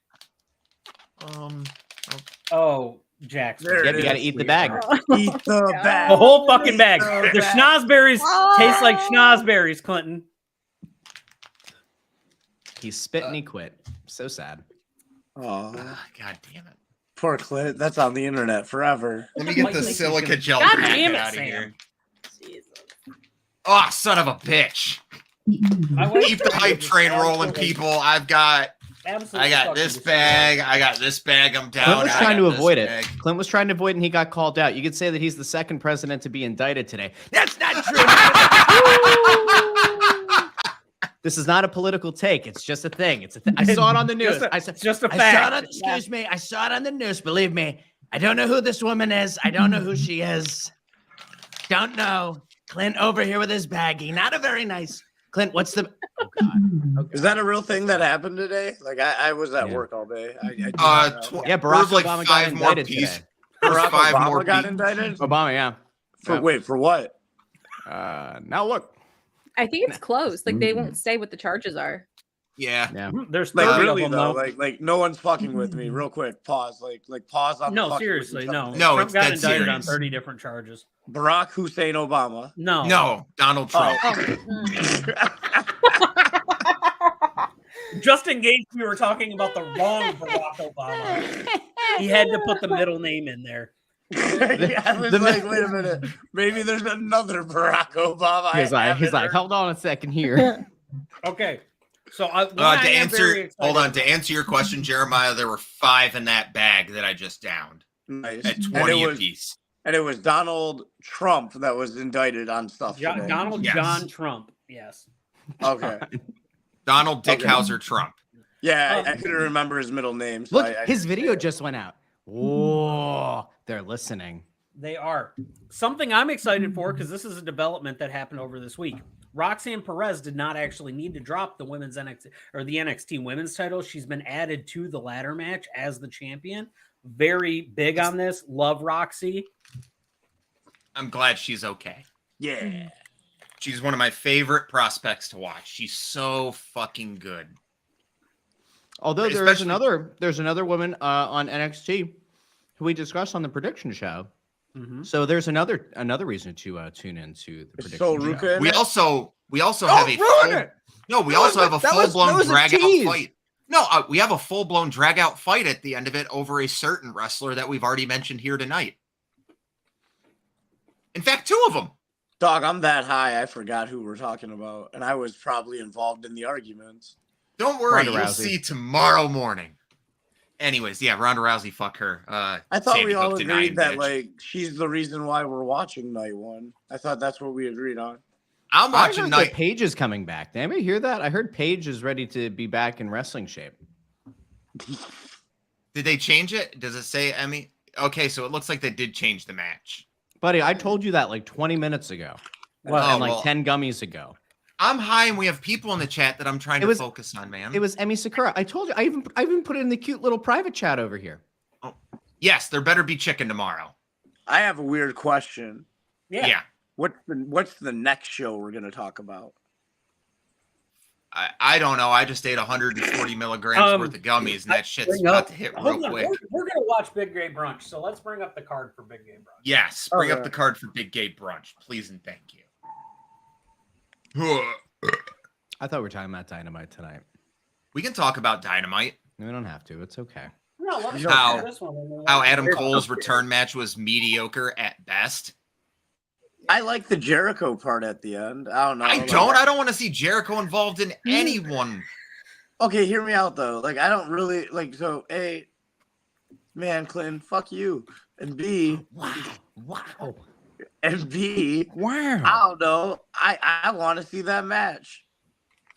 S5: Oh, Jackson.
S4: There
S7: Yep,
S4: it
S7: you gotta
S4: is.
S7: eat the bag.
S4: Eat the bag.
S5: The whole fucking bag.
S4: the
S5: The
S4: bag.
S5: schnozberries
S6: Oh.
S5: taste like schnozberries, Clinton.
S7: He spit and he quit. So sad.
S4: Oh,
S3: God damn it.
S4: poor Clint. That's on the internet forever.
S3: Let me get the
S5: Mike thinks
S3: silica
S5: he's
S3: gel
S5: God
S3: packet
S5: damn it,
S3: out of
S5: Sam.
S3: here.
S6: Jesus.
S3: Oh, son of a bitch. Keep the hype train rolling, people. I got this bag. I got this bag. I'm down.
S7: Clint was
S3: I
S7: trying
S3: got
S7: to
S3: this
S7: avoid it.
S3: bag.
S7: Clint was trying to avoid it and he got called out. You could say that he's the second president to be indicted today. That's not true. This is not a political take. It's just a thing. It's a thing. I saw it on the news.
S5: It's just a
S7: I
S5: fact.
S7: saw it on, excuse me. I saw it on the news. Believe me. I don't know who this woman is. I don't know who she is. Don't know. Clint over here with his baggie. Not a very nice. Clint, what's the... Oh, God. Okay.
S4: Is that a real thing that happened today? Like I was at
S7: Yeah.
S4: work all day. I did not know.
S7: Yeah, Barack
S3: There's like
S7: Obama got
S3: 5 more
S7: indicted
S3: pieces.
S7: today.
S3: There's
S4: Barack
S3: 5
S4: Obama
S3: more
S4: got
S3: pieces.
S4: indicted?
S7: Obama, yeah.
S4: For wait, for what?
S7: Now look.
S6: I think it's closed. Like they won't say what the charges are.
S3: Yeah.
S7: Yeah.
S5: There's 30
S4: Like
S5: of
S4: really
S5: them,
S4: though,
S5: though.
S4: like no one's fucking with me. Real quick, pause. Like pause on. the
S5: No,
S4: fucking
S5: seriously,
S4: with each
S5: no.
S4: other.
S3: No,
S5: Trump
S3: it's
S5: got
S3: dead
S5: indicted on
S3: serious.
S5: 30 different charges.
S4: Barack Hussein Obama.
S5: No.
S3: No, Donald Trump.
S5: Just in case we were talking about the wrong Barack Obama, he had to put the middle name in there.
S4: Yeah, I was like, wait a minute. Maybe there's another Barack Obama.
S7: He's like, hold on a second here.
S5: Okay. So I,
S3: To answer your question, Jeremiah, there were 5 in that bag that I just downed
S4: Nice.
S3: at
S4: And
S3: 20
S4: it was,
S3: apiece.
S4: and it was Donald Trump that was indicted on stuff. today.
S5: Donald
S3: Yes.
S5: John Trump. Yes.
S4: Okay.
S3: Donald
S4: Okay.
S3: Dickhauser Trump.
S4: Yeah, I couldn't remember his middle name. So
S7: Look,
S4: I
S7: his
S4: didn't
S7: video
S4: say it.
S7: just went out. Whoa, they're listening.
S5: They are. Something I'm excited for because this is a development that happened over this week. Roxanne Perez did not actually need to drop the women's NXT or the NXT women's title. She's been added to the ladder match as the champion. Very big on this. Love Roxy.
S3: I'm glad she's okay.
S4: Yeah.
S3: She's one of my favorite prospects to watch. She's so fucking good.
S7: Although
S3: Especially-
S7: there's another woman on NXT who we discussed on the prediction show.
S5: Mm-hmm.
S7: So there's another reason to tune into the prediction
S4: So
S7: show.
S4: Ruka.
S3: We also have a full blown drag out fight. No, we have a full blown drag out fight at the end of it over a certain wrestler that we've already mentioned here tonight. In fact, 2 of them.
S4: Dog, I'm that high. I forgot who we're talking about, and I was probably involved in the arguments.
S3: Don't worry,
S7: Ronda
S3: you'll
S7: Rousey.
S3: see tomorrow morning. Anyways, yeah, Ronda Rousey, fuck her.
S4: I thought
S3: Sandy
S4: we all
S3: Hook denying
S4: agreed that
S3: bitch.
S4: like she's the reason why we're watching night one. I thought that's what we agreed on.
S3: I'm
S7: I
S3: watching
S7: heard
S3: night.
S7: that Paige is coming back. Did anybody hear that? I heard Paige is ready to be back in wrestling shape.
S3: Did they change it? Does it say Emmy? Okay, so it looks like they did change the match.
S7: Buddy, I told you that like 20 minutes ago.
S5: Well,
S7: and like 10 gummies ago.
S3: I'm high and we have people in the chat that I'm trying to focus on, man.
S7: It was Emmy Sakura. I told you. I even put it in the cute little private chat over here.
S3: Oh, yes, there better be chicken tomorrow.
S4: I have a weird question.
S3: Yeah.
S4: What's the next show we're gonna talk about?
S3: I don't know. I just ate 140 milligrams worth of gummies, and that shit's about to hit real quick.
S5: We're gonna watch Big Gay Brunch, so let's bring up the card for Big Gay Brunch.
S3: Yes, bring up the card for Big Gay Brunch, please and thank you.
S7: I thought we were talking about Dynamite tonight.
S3: We can talk about Dynamite.
S7: No, we don't have to. It's okay.
S5: No, let's
S3: how Adam Cole's return match was mediocre at best.
S4: I like the Jericho part at the end. I don't know.
S3: I don't want to see Jericho involved in anyone.
S4: Okay, hear me out though. Like, I don't really like. So, A, man, Clinton, fuck you, and B,
S7: Wow.
S4: and B,
S7: Wow.
S4: I don't know. I want to see that match.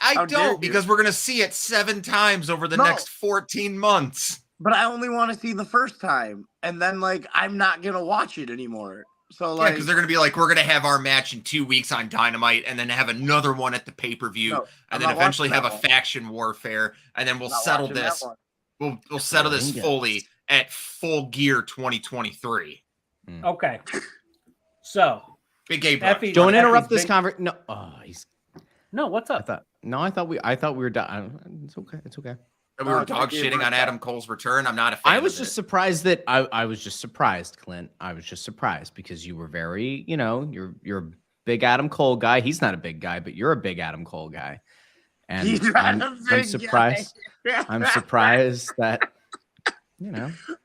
S3: I don't, because we're gonna see it 7 times over the next 14 months.
S4: But I only want to see the first time, and then like I'm not gonna watch it anymore. So like,
S3: because they're gonna be like, we're gonna have our match in 2 weeks on Dynamite, and then have another one at the pay-per-view, and then eventually have a faction warfare, and then we'll settle this. We'll settle this fully at Full Gear 2023.
S5: Okay. So
S3: Big Gay Brunch.
S7: Don't interrupt this conversation. No. Oh,
S5: No, what's up?
S7: I thought we were done. It's okay. It's okay.
S3: We were dog shitting on Adam Cole's return. I'm not a fan.
S7: I was just surprised that I was just surprised, Clint. I was just surprised because you were very, you're a big Adam Cole guy. He's not a big guy, but you're a big Adam Cole guy. And I'm surprised. I'm surprised that,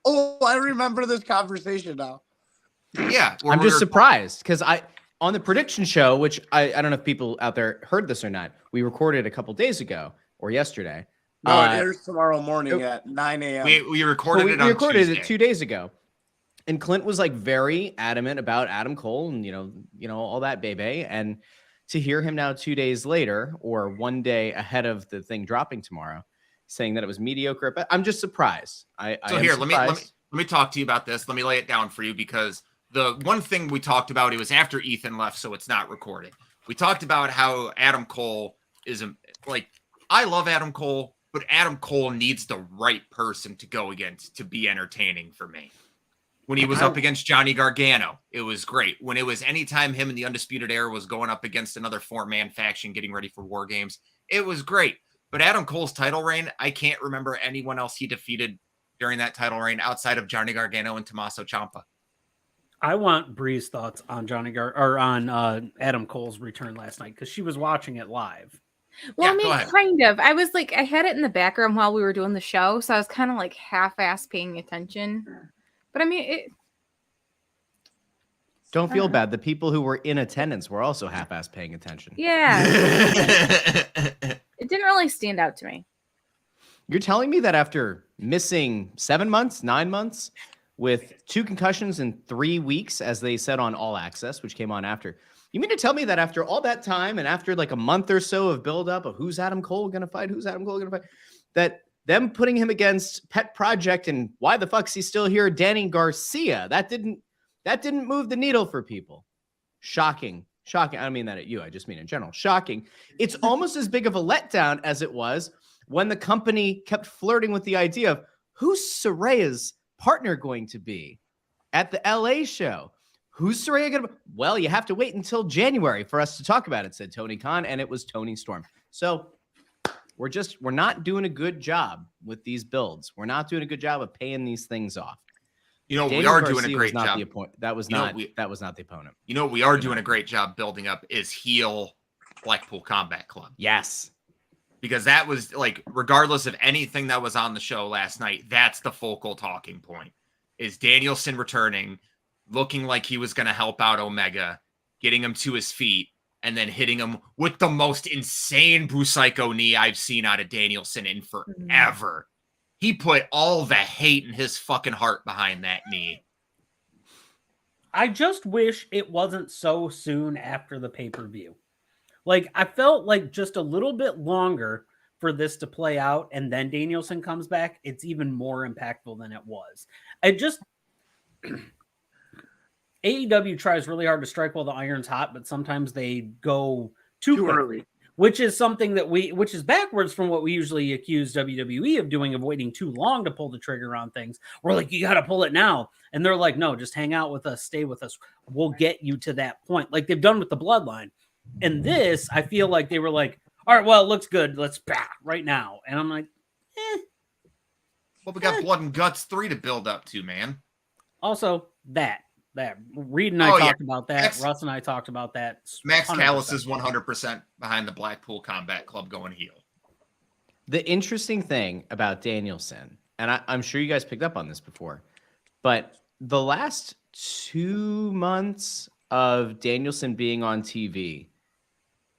S4: Oh, I remember this conversation now.
S3: Yeah.
S7: I'm just surprised because on the prediction show, which I don't know if people out there heard this or not, we recorded a couple days ago or yesterday.
S4: No, it airs tomorrow morning at 9 a.m.
S3: We recorded it on
S7: We recorded
S3: Tuesday.
S7: it 2 days ago. And Clint was like very adamant about Adam Cole and, all that, baby. And to hear him now 2 days later or 1 day ahead of the thing dropping tomorrow, saying that it was mediocre, but I'm just surprised. Let
S3: me talk to you about this. Let me lay it down for you, because the one thing we talked about, it was after Ethan left, so it's not recorded. We talked about how Adam Cole is I love Adam Cole, but Adam Cole needs the right person to go against to be entertaining for me. When he was up against Johnny Gargano, it was great. When it was anytime him and the Undisputed Era was going up against another 4-man faction getting ready for War Games, it was great. But Adam Cole's title reign, I can't remember anyone else he defeated during that title reign outside of Johnny Gargano and Tommaso Ciampa.
S5: I want Bree's thoughts on on Adam Cole's return last night, because she was watching it live.
S6: Well, kind of. I was like, I had it in the background while we were doing the show, so I was kind of like half-ass paying attention. But I mean,
S7: don't feel bad. The people who were in attendance were also half-ass paying attention.
S6: Yeah. It didn't really stand out to me.
S7: You're telling me that after missing 7 months, 9 months, with 2 concussions in 3 weeks, as they said on All Access, which came on after, you mean to tell me that after all that time and after like a month or so of build-up of who's Adam Cole going to fight, that them putting him against Pet Project and why the fuck's he still here, Danny Garcia, that didn't move the needle for people? Shocking. I don't mean that at you. I just mean in general. Shocking. It's almost as big of a letdown as it was when the company kept flirting with the idea of who's Soraya's partner going to be at the LA show. Who's Saraya going to be? Well, you have to wait until January for us to talk about it, said Tony Khan, and it was Tony Storm. So we're not doing a good job with these builds. We're not doing a good job of paying these things off.
S3: We are doing a great job.
S7: That was not the opponent.
S3: We are doing a great job building up is heel Blackpool Combat Club.
S7: Yes.
S3: Because that was like, regardless of anything that was on the show last night, that's the focal talking point, is Danielson returning, looking like he was going to help out Omega, getting him to his feet, and then hitting him with the most insane Busaiku knee I've seen out of Danielson in forever. He put all the hate in his fucking heart behind that knee.
S5: I just wish it wasn't so soon after the pay-per-view. Like, I felt like just a little bit longer for this to play out and then Danielson comes back, it's even more impactful than it was. I just AEW tries really hard to strike while the iron's hot, but sometimes they go too early, which is something that which is backwards from what we usually accuse WWE of doing, of waiting too long to pull the trigger on things. We're like, you got to pull it now. And they're like, no, just hang out with us, stay with us. We'll get you to that point. Like they've done with the Bloodline. And this, I feel like they were like, all right, well, it looks good. Let's right now. And I'm like,
S3: Well, we got Blood and Guts 3 to build up to, man.
S5: Also, that Reed and I talked about that. Russ and I talked about that.
S3: Max Callis is 100% behind the Blackpool Combat Club going heel.
S7: The interesting thing about Danielson, and I'm sure you guys picked up on this before, but the last 2 months of Danielson being on TV,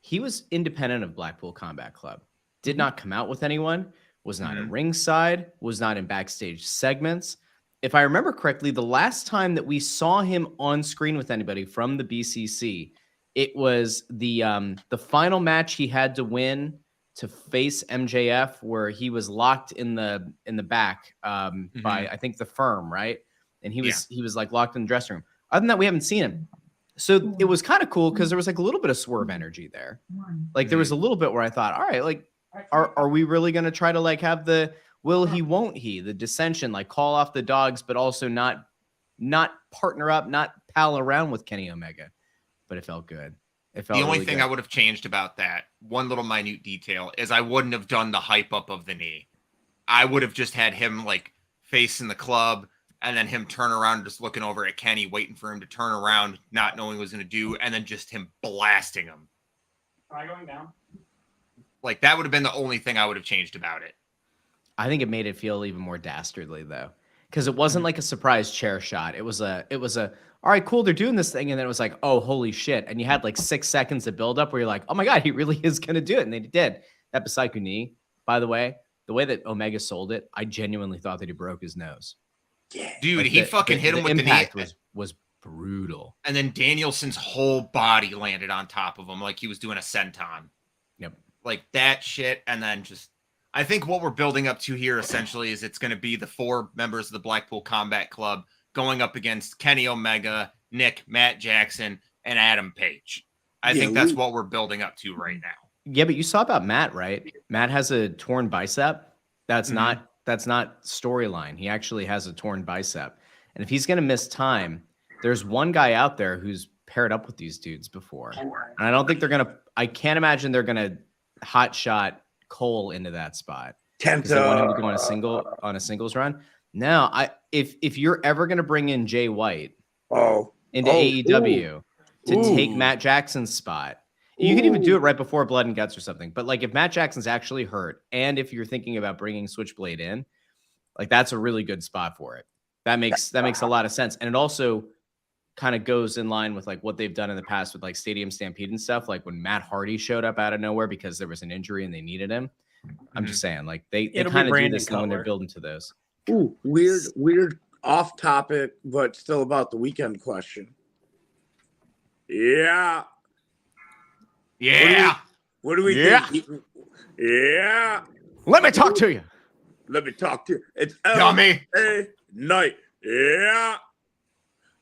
S7: he was independent of Blackpool Combat Club. Did not come out with anyone, was not at ringside, was not in backstage segments. If I remember correctly, the last time that we saw him on screen with anybody from the BCC, it was the final match he had to win to face MJF, where he was locked in the back by, I think, the Firm, right? And he was like locked in the dressing room. Other than that, we haven't seen him. So it was kind of cool because there was like a little bit of swerve energy there. Like there was a little bit where I thought, all right, like are we really going to try to like have the will he, won't he, the dissension, like call off the dogs, but also not partner up, not pal around with Kenny Omega. But it felt good. It felt
S3: the only
S7: really
S3: thing
S7: good.
S3: I would have changed about that, one little minute detail, is I wouldn't have done the hype up of the knee. I would have just had him like facing the club and then him turn around just looking over at Kenny, waiting for him to turn around, not knowing what he was going to do, and then just him blasting him.
S5: Am I going down?
S3: Like that would have been the only thing I would have changed about it.
S7: I think it made it feel even more dastardly though, because it wasn't like a surprise chair shot. It was a all right, cool, they're doing this thing, and then it was like, oh, holy shit, and you had like 6 seconds to build up where you're like, oh my god, he really is gonna do it, and they did. That Psycho knee, by the way that Omega sold it, I genuinely thought that he broke his nose.
S3: Yeah, dude, he fucking hit him with the knee.
S7: Was brutal,
S3: and then Danielson's whole body landed on top of him like he was doing a senton.
S7: Yep,
S3: like that shit, and then just. I think what we're building up to here essentially is it's going to be the 4 members of the Blackpool Combat Club going up against Kenny Omega, Nick, Matt Jackson, and Adam Page. I think that's what we're building up to right now.
S7: Yeah, but you saw about Matt, right? Matt has a torn bicep. That's not storyline. He actually has a torn bicep. And if he's going to miss time, there's one guy out there who's paired up with these dudes before. And I don't think I can't imagine they're going to hot shot Cole into that spot because they want him to go on a singles run. No, if you're ever going to bring in Jay White into AEW to take Matt Jackson's spot, you can even do it right before Blood and Guts or something. But like if Matt Jackson's actually hurt, and if you're thinking about bringing Switchblade in, like that's a really good spot for it. That makes a lot of sense, and it also kind of goes in line with like what they've done in the past with like Stadium Stampede and stuff, like when Matt Hardy showed up out of nowhere because there was an injury and they needed him. I'm just saying, like they kind of do this when they're building to those.
S4: Ooh, weird off topic, but still about the weekend question. Yeah. What do we think? Yeah.
S7: Let me talk to you.
S4: It's
S3: Dummy.
S4: LA night. Yeah.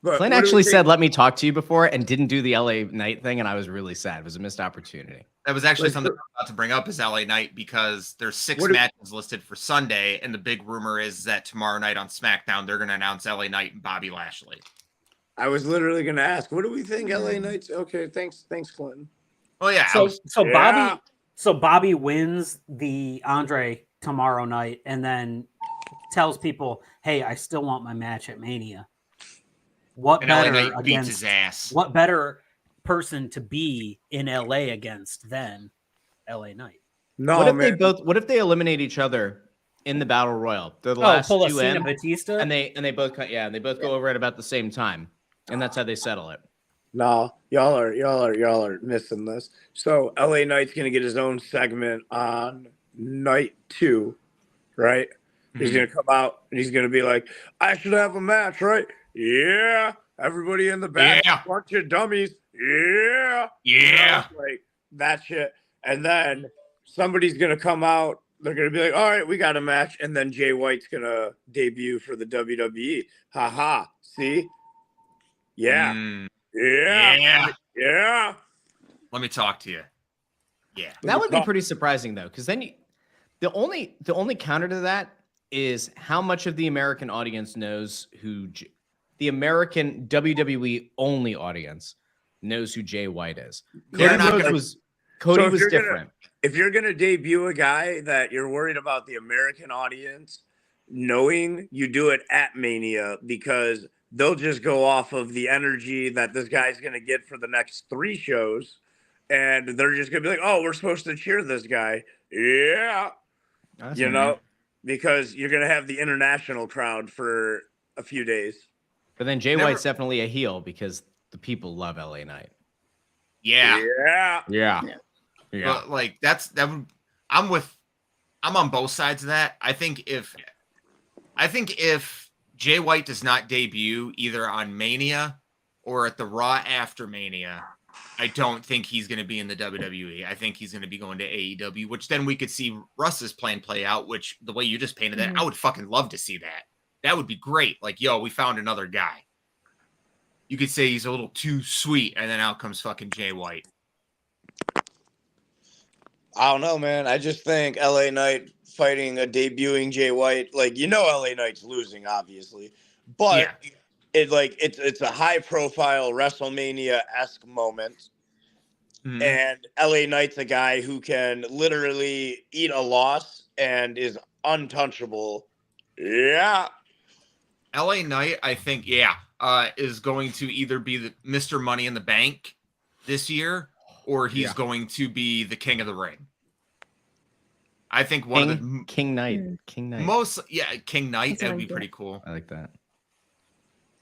S4: But
S7: Clint actually said, let me talk to you before and didn't do the LA Knight thing. And I was really sad. It was a missed opportunity.
S3: That was actually something I was about to bring up is LA Knight because there's 6 matches listed for Sunday. And the big rumor is that tomorrow night on SmackDown, they're going to announce LA Knight and Bobby Lashley.
S4: I was literally going to ask, what do we think LA Knight's? Okay. Thanks, Clinton.
S3: Oh yeah.
S5: So Bobby wins the Andre tomorrow night and then tells people, hey, I still want my match at Mania. What better
S3: beats his ass?
S5: What better person to be in LA against than LA Knight?
S4: No,
S7: what if they eliminate each other in the Battle Royal? They're the last 2 in,
S5: Batista,
S7: and they both go over at about the same time, and that's how they settle it.
S4: No, y'all are missing this. So LA Knight's gonna get his own segment on night 2, right? He's gonna come out and he's gonna be like, I should have a match, right? Yeah, everybody in the back, bunch of dummies. Yeah,
S3: yeah,
S4: like that shit. And then somebody's gonna come out. They're gonna be like, "All right, we got a match," and then Jay White's gonna debut for the WWE. Haha. See? Yeah. Yeah.
S3: Yeah.
S4: Yeah.
S3: Let me talk to you. Yeah.
S7: That would be pretty surprising though, because then the only counter to that is how much of the American audience knows who the American WWE only audience knows who Jay White is. Cody was different.
S4: If you're gonna debut a guy that you're worried about the American audience knowing, you do it at Mania, because they'll just go off of the energy that this guy's gonna get for the next 3 shows, and they're just gonna be like, "Oh, we're supposed to cheer this guy." Yeah.
S7: That's
S4: because you're gonna have the international crowd for a few days.
S7: But then Jay White's definitely a heel because the people love LA Knight.
S3: Yeah.
S4: Yeah.
S3: But like I'm on both sides of that. I think if Jay White does not debut either on Mania or at the Raw after Mania, I don't think he's going to be in the WWE. I think he's going to be going to AEW, which then we could see Russ's plan play out, which the way you just painted that, I would fucking love to see that. That would be great. Like, yo, we found another guy. You could say he's a little too sweet, and then out comes fucking Jay White.
S4: I don't know, man. I just think LA Knight fighting a debuting Jay White, like, LA Knight's losing, obviously, but it's a high profile WrestleMania-esque moment. Mm-hmm. And LA Knight's a guy who can literally eat a loss and is untouchable. Yeah.
S3: LA Knight, I think, is going to either be the Mr. Money in the Bank this year, or he's going to be the King of the Ring. I think
S7: King Knight.
S3: King Knight. That'd be pretty cool.
S7: I like that.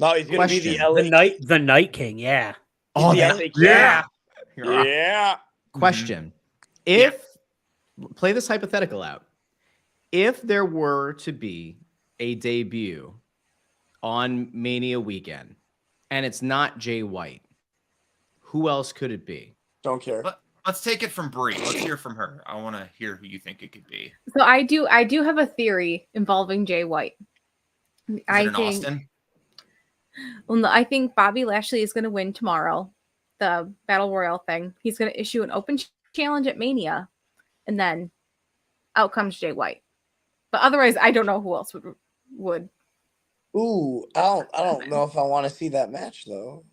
S4: No, he's gonna be
S5: the Night King. Yeah.
S7: Oh,
S4: yeah.
S7: Question: play this hypothetical out. If there were to be a debut on Mania weekend, and it's not Jay White, who else could it be?
S4: Don't care.
S3: Let's take it from Bree. Let's hear from her. I want to hear who you think it could be.
S6: So I do have a theory involving Jay White.
S3: Austin?
S6: Well, no, I think Bobby Lashley is going to win tomorrow, the Battle Royale thing. He's going to issue an open challenge at Mania, and then out comes Jay White. But otherwise, I don't know who else would.
S4: Ooh, I don't know if I want to see that match though.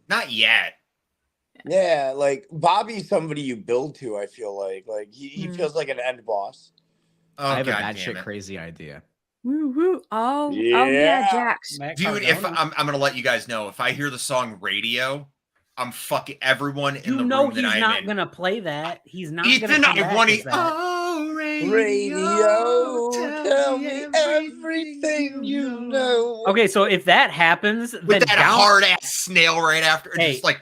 S3: Not yet.
S4: Yeah, like Bobby's somebody you build to. I feel like he feels like an end boss.
S3: Oh,
S7: I have a batshit crazy idea.
S6: Woo woo! Oh yeah, Jax.
S3: Dude, if I'm gonna let you guys know, if I hear the song Radio, I'm fucking everyone in the room that I'm in.
S5: He's not gonna play that. He's not.
S3: Ethan,
S4: Radio, tell me everything you know.
S5: Okay, so if that happens,
S3: with then that hard ass snail right after, just like.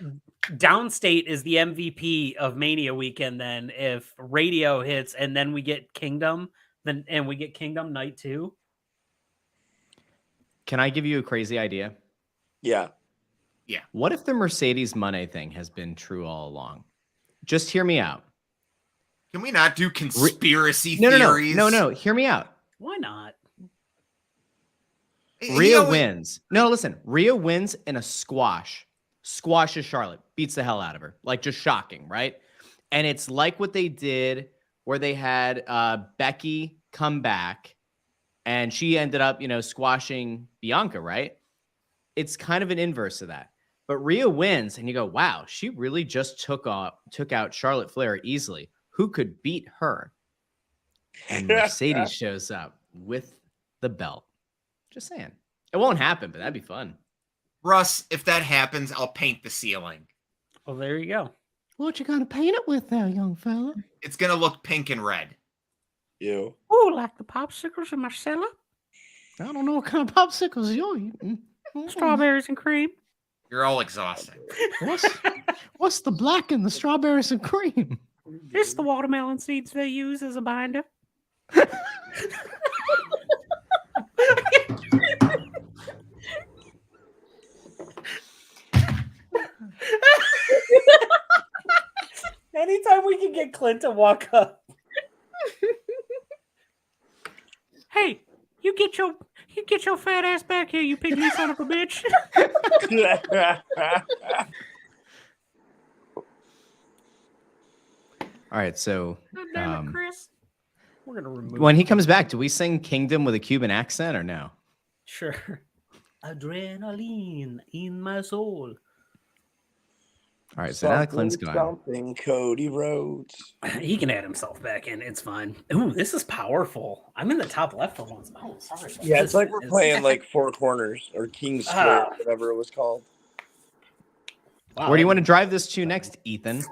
S5: Downstate is the MVP of Mania weekend. Then, if Radio hits, and then we get Kingdom, and we get Kingdom Night 2.
S7: Can I give you a crazy idea?
S4: Yeah.
S7: What if the Mercedes Money thing has been true all along? Just hear me out.
S3: Can we not do conspiracy theories?
S7: No. Hear me out.
S5: Why not?
S7: Rhea wins. No, listen. Rhea wins in a squash. Squashes Charlotte, beats the hell out of her. Like, just shocking, right? And it's like what they did where they had Becky come back and she ended up, squashing Bianca, right? It's kind of an inverse of that. But Rhea wins and you go, wow, she really just took out Charlotte Flair easily. Who could beat her? And Mercedes shows up with the belt. Just saying. It won't happen, but that'd be fun.
S3: Russ, if that happens, I'll paint the ceiling.
S5: Well, there you go.
S7: What you gonna paint it with there, young fella?
S3: It's gonna look pink and red.
S4: You.
S5: Oh, like the popsicles in my cellar?
S7: I don't know what kind of popsicles you're eating.
S5: Strawberries and cream.
S3: You're all exhausted.
S7: What's the black in the strawberries and cream?
S5: It's the watermelon seeds they use as a binder. Anytime we can get Clint to walk up Hey, you get your fat ass back here, you pygmy son of a bitch.
S7: All right, so
S5: Damn it, Chris. We're gonna remove
S7: when he comes back, do we sing Kingdom with a Cuban accent or no?
S5: Sure. Adrenaline in my soul.
S7: All right, so now that Clint's gone.
S4: Something Cody Rhodes.
S5: He can add himself back in. It's fine. Ooh, this is powerful. I'm in the top left for once. Oh, sorry.
S4: Yeah, it's like we're playing like Four Corners or King Square, whatever it was called.
S5: Wow.
S7: Where do you want to drive this to next, Ethan?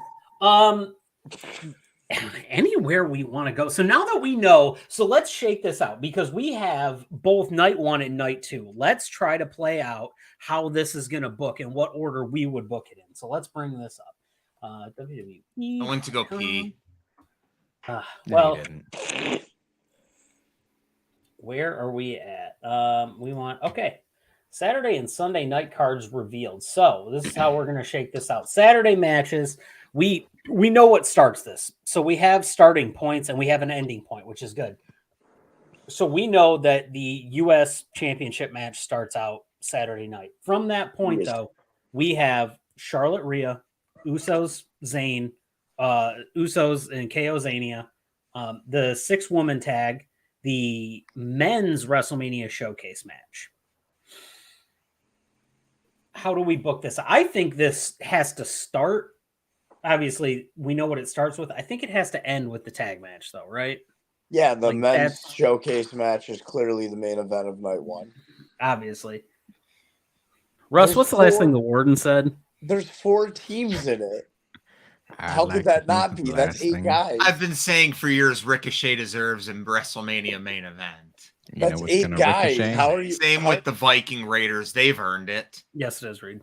S5: Anywhere we want to go. So now that we know, so let's shake this out because we have both night 1 and night 2. Let's try to play out how this is going to book and what order we would book it in. So let's bring this up. WWE.
S3: I went to go pee.
S5: Well,
S7: No, you didn't.
S5: where are we at? We want, okay. Saturday and Sunday night cards revealed. So this is how we're going to shake this out. Saturday matches. We know what starts this. So we have starting points and we have an ending point, which is good. So we know that the U.S. Championship match starts out Saturday night. From that point, though, we have Charlotte Rhea, Usos, Zayn, Usos and KO Zania, the 6-woman tag, the men's WrestleMania showcase match. How do we book this? I think this has to start. Obviously, we know what it starts with. I think it has to end with the tag match, though, right?
S4: Yeah, the men's showcase match is clearly the main event of night 1.
S5: Obviously. Russ, what's the last thing the warden said?
S4: There's 4 teams in it. How could that not be? That's 8 guys.
S3: I've been saying for years Ricochet deserves a WrestleMania main event.
S4: That's 8 guys. How are you?
S3: Same with the Viking Raiders. They've earned it.
S5: Yes, it is, Reed.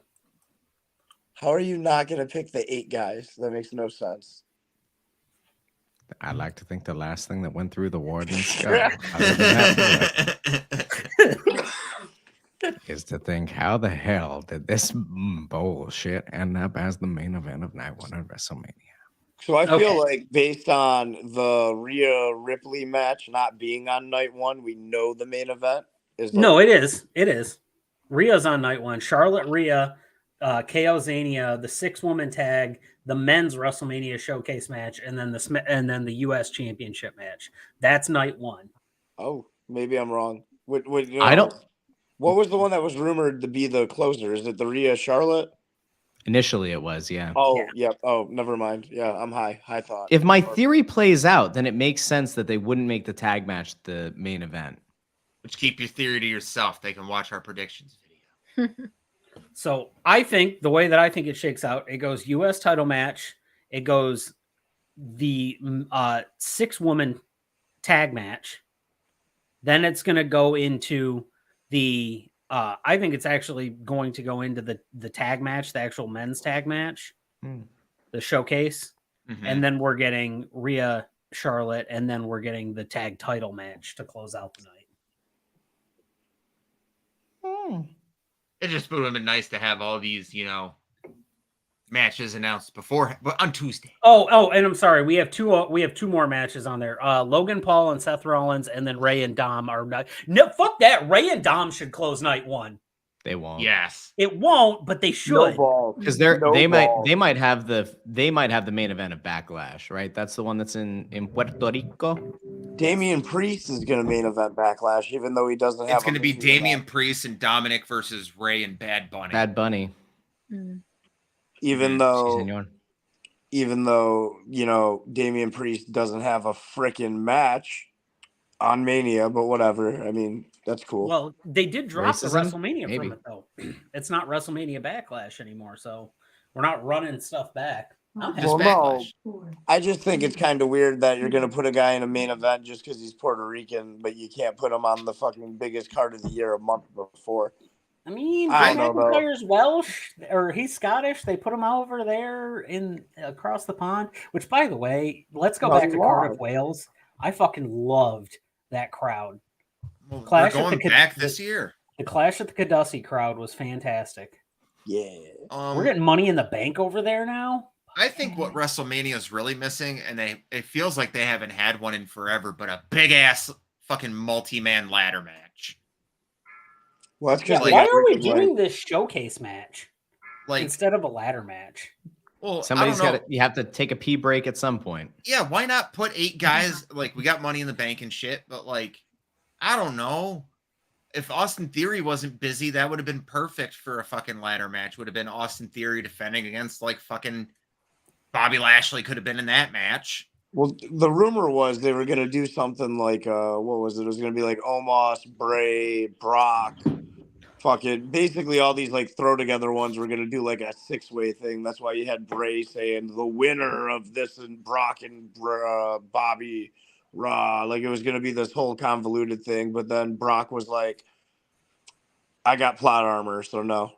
S4: How are you not going to pick the 8 guys? That makes no sense.
S7: I like to think the last thing that went through the warden's is to think, how the hell did this bullshit end up as the main event of night 1 of WrestleMania?
S4: So I feel like based on the Rhea Ripley match not being on night 1, we know the main event is.
S5: No, it is. It is. Rhea's on night 1. Charlotte Rhea, KO Zania, the 6-woman tag, the men's WrestleMania showcase match, and then the U.S. Championship match. That's night 1.
S4: Oh, maybe I'm wrong.
S7: I don't.
S4: What was the one that was rumored to be the closer? Is it the Rhea Charlotte?
S7: Initially, it was, yeah.
S4: Oh, yeah. Oh, never mind. Yeah, I'm high thought.
S7: If my theory plays out, then it makes sense that they wouldn't make the tag match the main event.
S3: Which, keep your theory to yourself. They can watch our predictions video.
S5: So I think the way that I think it shakes out, it goes U.S. title match. It goes the 6-woman tag match. Then it's going to go into the I think it's actually going to go into the tag match, the actual men's tag match, the showcase. Mm-hmm. And then we're getting Rhea, Charlotte, and then we're getting the tag title match to close out the night.
S3: It just would have been nice to have all these, matches announced before, but on Tuesday.
S5: Oh, and I'm sorry, we have two more matches on there. Logan Paul and Seth Rollins, and then Ray and Dom are not. No, fuck that. Ray and Dom should close night 1.
S7: They won't.
S3: Yes,
S5: it won't, but they should.
S7: Because they might have the main event of Backlash, right? That's the one that's in Puerto Rico.
S4: Damian Priest is going to main event Backlash, even though he doesn't have.
S3: It's going to be Damian Priest and Dominic versus Ray and Bad Bunny.
S7: Bad Bunny.
S4: Even though Damian Priest doesn't have a freaking match on Mania, but whatever. I mean, that's cool.
S5: Well, they did drop the WrestleMania from it, though. It's not WrestleMania Backlash anymore, so we're not running stuff back.
S4: No, I just think it's kind of weird that you're going to put a guy in a main event just because he's Puerto Rican, but you can't put him on the fucking biggest card of the year a month before.
S5: I mean, McIntyre's Welsh, or he's Scottish. They put him over there across the pond. Which, by the way, let's go back to Cardiff, Wales. I fucking loved that crowd.
S3: Well, we're going back this year.
S5: The Clash at the Cadussi crowd was fantastic.
S4: Yeah,
S5: we're getting Money in the Bank over there now.
S3: I think what WrestleMania is really missing, and it feels like they haven't had one in forever, but a big ass fucking multi-man ladder match.
S4: Well, that's
S5: Yeah,
S4: because
S5: why are we doing this showcase match
S3: Like,
S5: instead of a ladder match?
S3: well,
S7: Somebody's got to. You have to take a pee break at some point.
S3: Yeah, why not put 8 guys? Like, we got Money in the Bank and shit, but like, I don't know. If Austin Theory wasn't busy, that would have been perfect for a fucking ladder match. Would have been Austin Theory defending against like fucking Bobby Lashley could have been in that match.
S4: Well, the rumor was they were going to do something like, what was it? It was going to be like Omos, Bray, Brock, fucking basically all these like throw together ones were going to do like a 6-way thing. That's why you had Bray saying the winner of this and Brock and Bobby Raw. Like it was going to be this whole convoluted thing. But then Brock was like, I got plot armor, so no.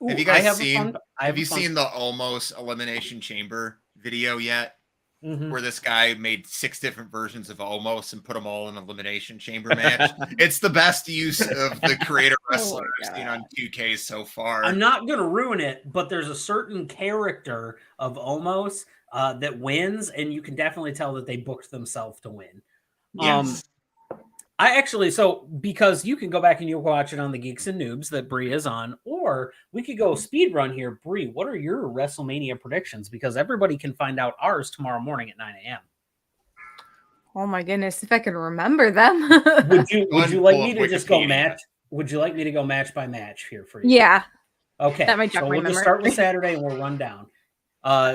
S3: Have you guys seen? Have you seen the Almost Elimination Chamber video yet?
S5: Mm-hmm.
S3: Where this guy made 6 different versions of Almost and put them all in an Elimination Chamber match. It's the best use of the creator wrestler I've seen on 2K so far.
S5: I'm not going to ruin it, but there's a certain character of Almost that wins, and you can definitely tell that they booked themselves to win.
S3: Yes.
S5: I actually, so because you can go back and you'll watch it on the Geeks and Noobs that Bree is on, or we could go speed run here. Bree, what are your WrestleMania predictions? Because everybody can find out ours tomorrow morning at 9 a.m.
S6: Oh my goodness, if I can remember them.
S5: Would you like me to just go match? Would you like me to go match by match here for you?
S6: Yeah.
S5: Okay.
S6: That might
S5: so we'll just start with Saturday and we'll run down.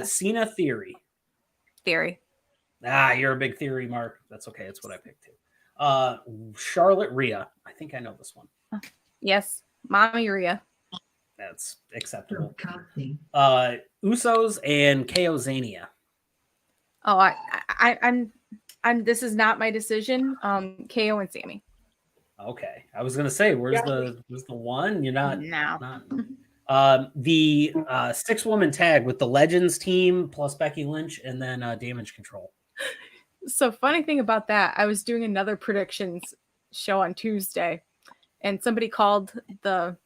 S5: Cena Theory.
S6: Theory.
S5: You're a big Theory, Mark. That's okay. It's what I picked too. Charlotte Rhea. I think I know this one.
S6: Yes. Mommy Rhea.
S5: That's acceptable. Usos and KO Zania.
S6: Oh, I'm this is not my decision. KO and Sammy.
S5: Okay. I was gonna say, where's the one? You're not
S6: No.
S5: The 6-woman tag with the Legends team plus Becky Lynch and then Damage Control.
S6: So funny thing about that, I was doing another predictions show on Tuesday, and somebody called the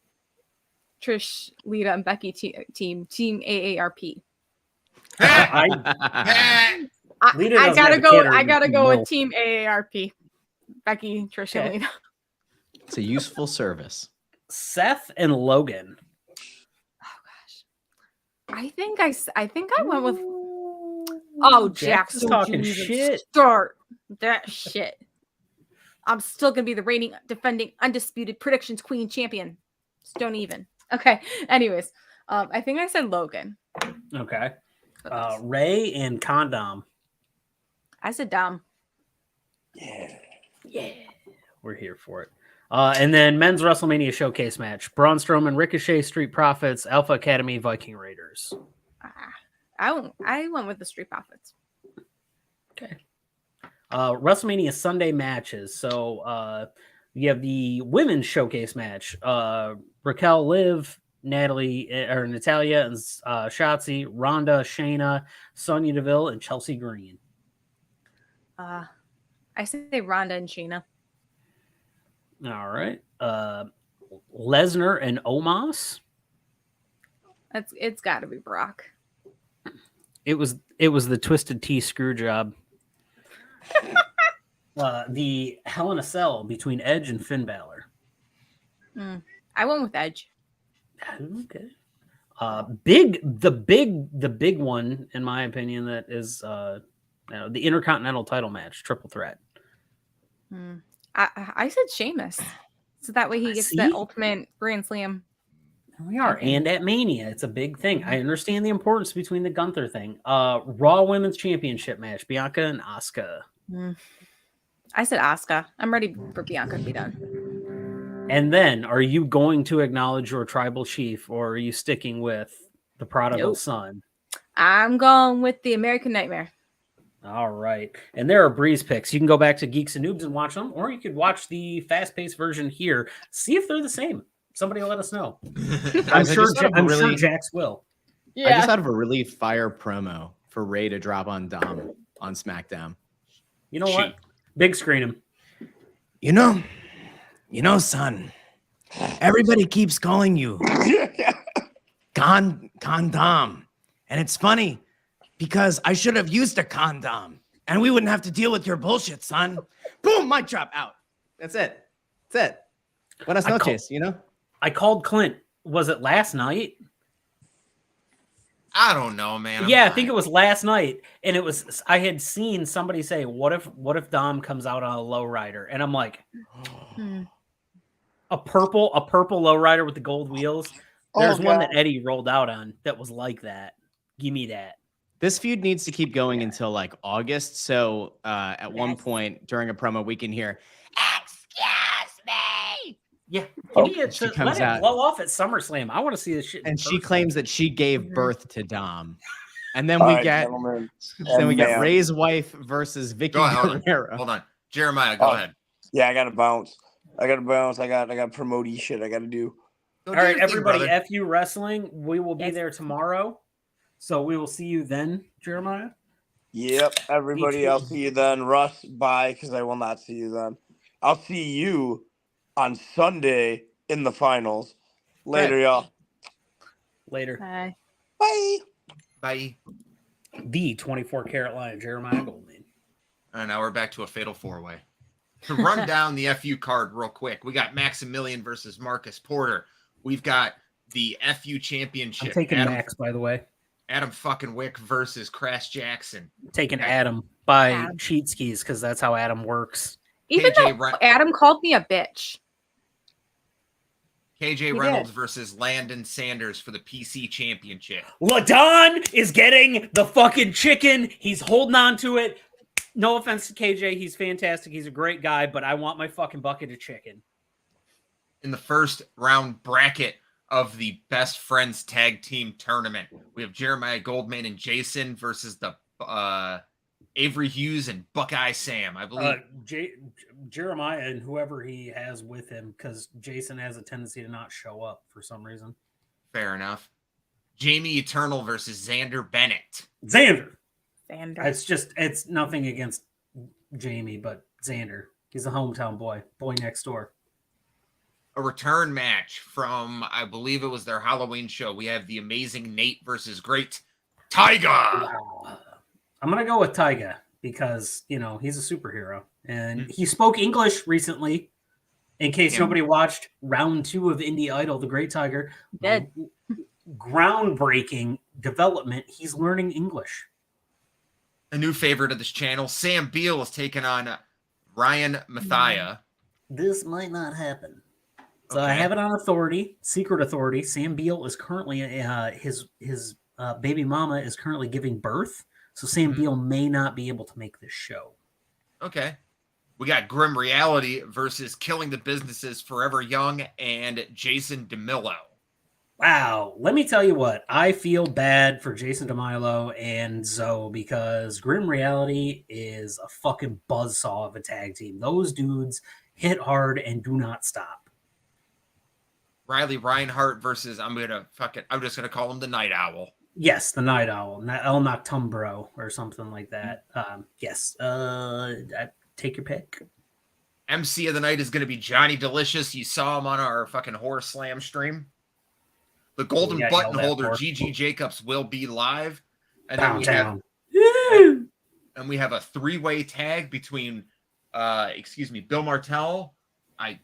S6: Trish, Lita, and Becky team AARP.
S5: I
S6: gotta go with Team AARP. Becky, Trish, and Lita.
S7: It's a useful service.
S5: Seth and Logan.
S6: Oh gosh, I think I went with. Oh, Jack's
S5: talking shit.
S6: Start that shit. I'm still gonna be the reigning, defending, undisputed predictions queen champion. Just don't even. Okay. Anyways, I think I said Logan.
S5: Okay. Ray and Condom.
S6: I said Dom.
S5: Yeah. We're here for it. And then men's WrestleMania showcase match: Braun Strowman, Ricochet, Street Profits, Alpha Academy, Viking Raiders.
S6: I went with the Street Profits.
S5: Okay. WrestleMania Sunday matches. So you have the women's showcase match. Raquel, Liv, Natalia, and Shotzi, Ronda, Shayna, Sonya Deville, and Chelsea Green.
S6: I say Ronda and Shayna.
S5: All right. Lesnar and Omos.
S6: It's got to be Brock.
S5: It was the Twisted Tea screw job. The Hell in a Cell between Edge and Finn Balor.
S6: I went with Edge.
S5: Okay. The big one, in my opinion, that is the Intercontinental title match, triple threat.
S6: I said Sheamus, so that way he gets that ultimate Grand Slam.
S5: We are, and at Mania, it's a big thing. I understand the importance between the Gunther thing. Raw Women's Championship match, Bianca and Asuka.
S6: I said Asuka. I'm ready for Bianca to be done.
S5: And then, are you going to acknowledge your tribal chief, or are you sticking with the prodigal son?
S6: I'm going with the American Nightmare.
S5: All right. And there are Breeze picks. You can go back to Geeks and Noobs and watch them, or you could watch the fast-paced version here. See if they're the same. Somebody will let us know. I'm sure Jax will.
S7: Yeah. I just thought of a really fire promo for Ray to drop on Dom on SmackDown.
S5: You know what? Big screen him.
S8: You know, son, everybody keeps calling you condom. And it's funny because I should have used a condom and we wouldn't have to deal with your bullshit, son.
S7: Boom, mic drop out. That's it. That's it. Buenas noches, you know?
S5: I called Clint. Was it last night?
S3: I don't know, man. I'm
S5: Yeah, I
S3: fine.
S5: think it was last night, and it was. I had seen somebody say, "What if Dom comes out on a lowrider?" And I'm like, a purple lowrider with the gold wheels. There's one that Eddie rolled out on that was like that. Give me that.
S7: This feud needs to keep going until like August. So at one point during a promo, we can hear, "Excuse me."
S5: Yeah,
S7: she comes
S5: let
S7: out.
S5: it blow off at SummerSlam. I want to see this shit.
S7: And she claims that she gave birth to Dom. And then
S4: All
S7: we
S4: right,
S7: get
S4: gentlemen.
S7: Ray's wife versus Vicky Guerrero.
S3: Hold on. Jeremiah, go ahead.
S4: Yeah, I gotta bounce. I got promote shit I gotta do.
S3: Go
S5: All
S3: do
S5: right,
S3: your thing,
S5: everybody,
S3: brother.
S5: FU Wrestling. We will be there tomorrow. So we will see you then, Jeremiah.
S4: Yep, everybody, I'll see you then. Russ, bye, because I will not see you then. I'll see you on Sunday in the finals. Later, y'all.
S5: Later.
S6: Bye.
S4: Bye.
S3: Bye.
S5: The 24-karat lion, Jeremiah Goldman.
S3: And now we're back to a fatal four-way. To run down the FU card real quick, we got Maximilian versus Marcus Porter. We've got the FU championship.
S5: I'm taking Max, by the way.
S3: Adam fucking Wick versus Crash Jackson.
S5: Taking Adam by cheat skis because that's how Adam works.
S6: Even though Adam called me a bitch.
S3: KJ Reynolds versus Landon Sanders for the PC championship.
S5: LaDon is getting the fucking chicken. He's holding on to it. No offense to KJ. He's fantastic. He's a great guy, but I want my fucking bucket of chicken.
S3: In the first round bracket of the Best Friends Tag Team Tournament, we have Jeremiah Goldman and Jason versus the Avery Hughes and Buckeye Sam, I believe.
S5: Jeremiah and whoever he has with him, because Jason has a tendency to not show up for some reason.
S3: Fair enough. Jamie Eternal versus Xander Bennett.
S5: Xander. It's nothing against Jamie, but Xander. He's a hometown boy next door.
S3: A return match from, I believe it was their Halloween show. We have the amazing Nate versus Great Tiger.
S5: Wow. I'm going to go with Tyga because, he's a superhero. And he spoke English recently, in case nobody watched round 2 of Indie Idol, The Great Tiger.
S6: Dead.
S5: Groundbreaking development. He's learning English.
S3: A new favorite of this channel, Sam Beal is taking on Ryan Mathia.
S5: This might not happen. So I have it on secret authority. Sam Beal is currently, his baby mama is currently giving birth. So Sam Beal may not be able to make this show.
S3: Okay. We got Grim Reality versus Killing the Businesses Forever Young and Jason DeMillo.
S5: Wow. Let me tell you what. I feel bad for Jason DeMilo and Zoe because Grim Reality is a fucking buzzsaw of a tag team. Those dudes hit hard and do not stop.
S3: Riley Reinhart versus, I'm just going to call him the Night Owl.
S5: Yes, the Night Owl, El Noctumbro or something like that. Yes. Take your pick.
S3: MC of the night is going to be Johnny Delicious. You saw him on our fucking Horror Slam stream. The Golden Button Holder, Gigi Jacobs, will be live. And then we have a 3-way tag between, Bill Martell. I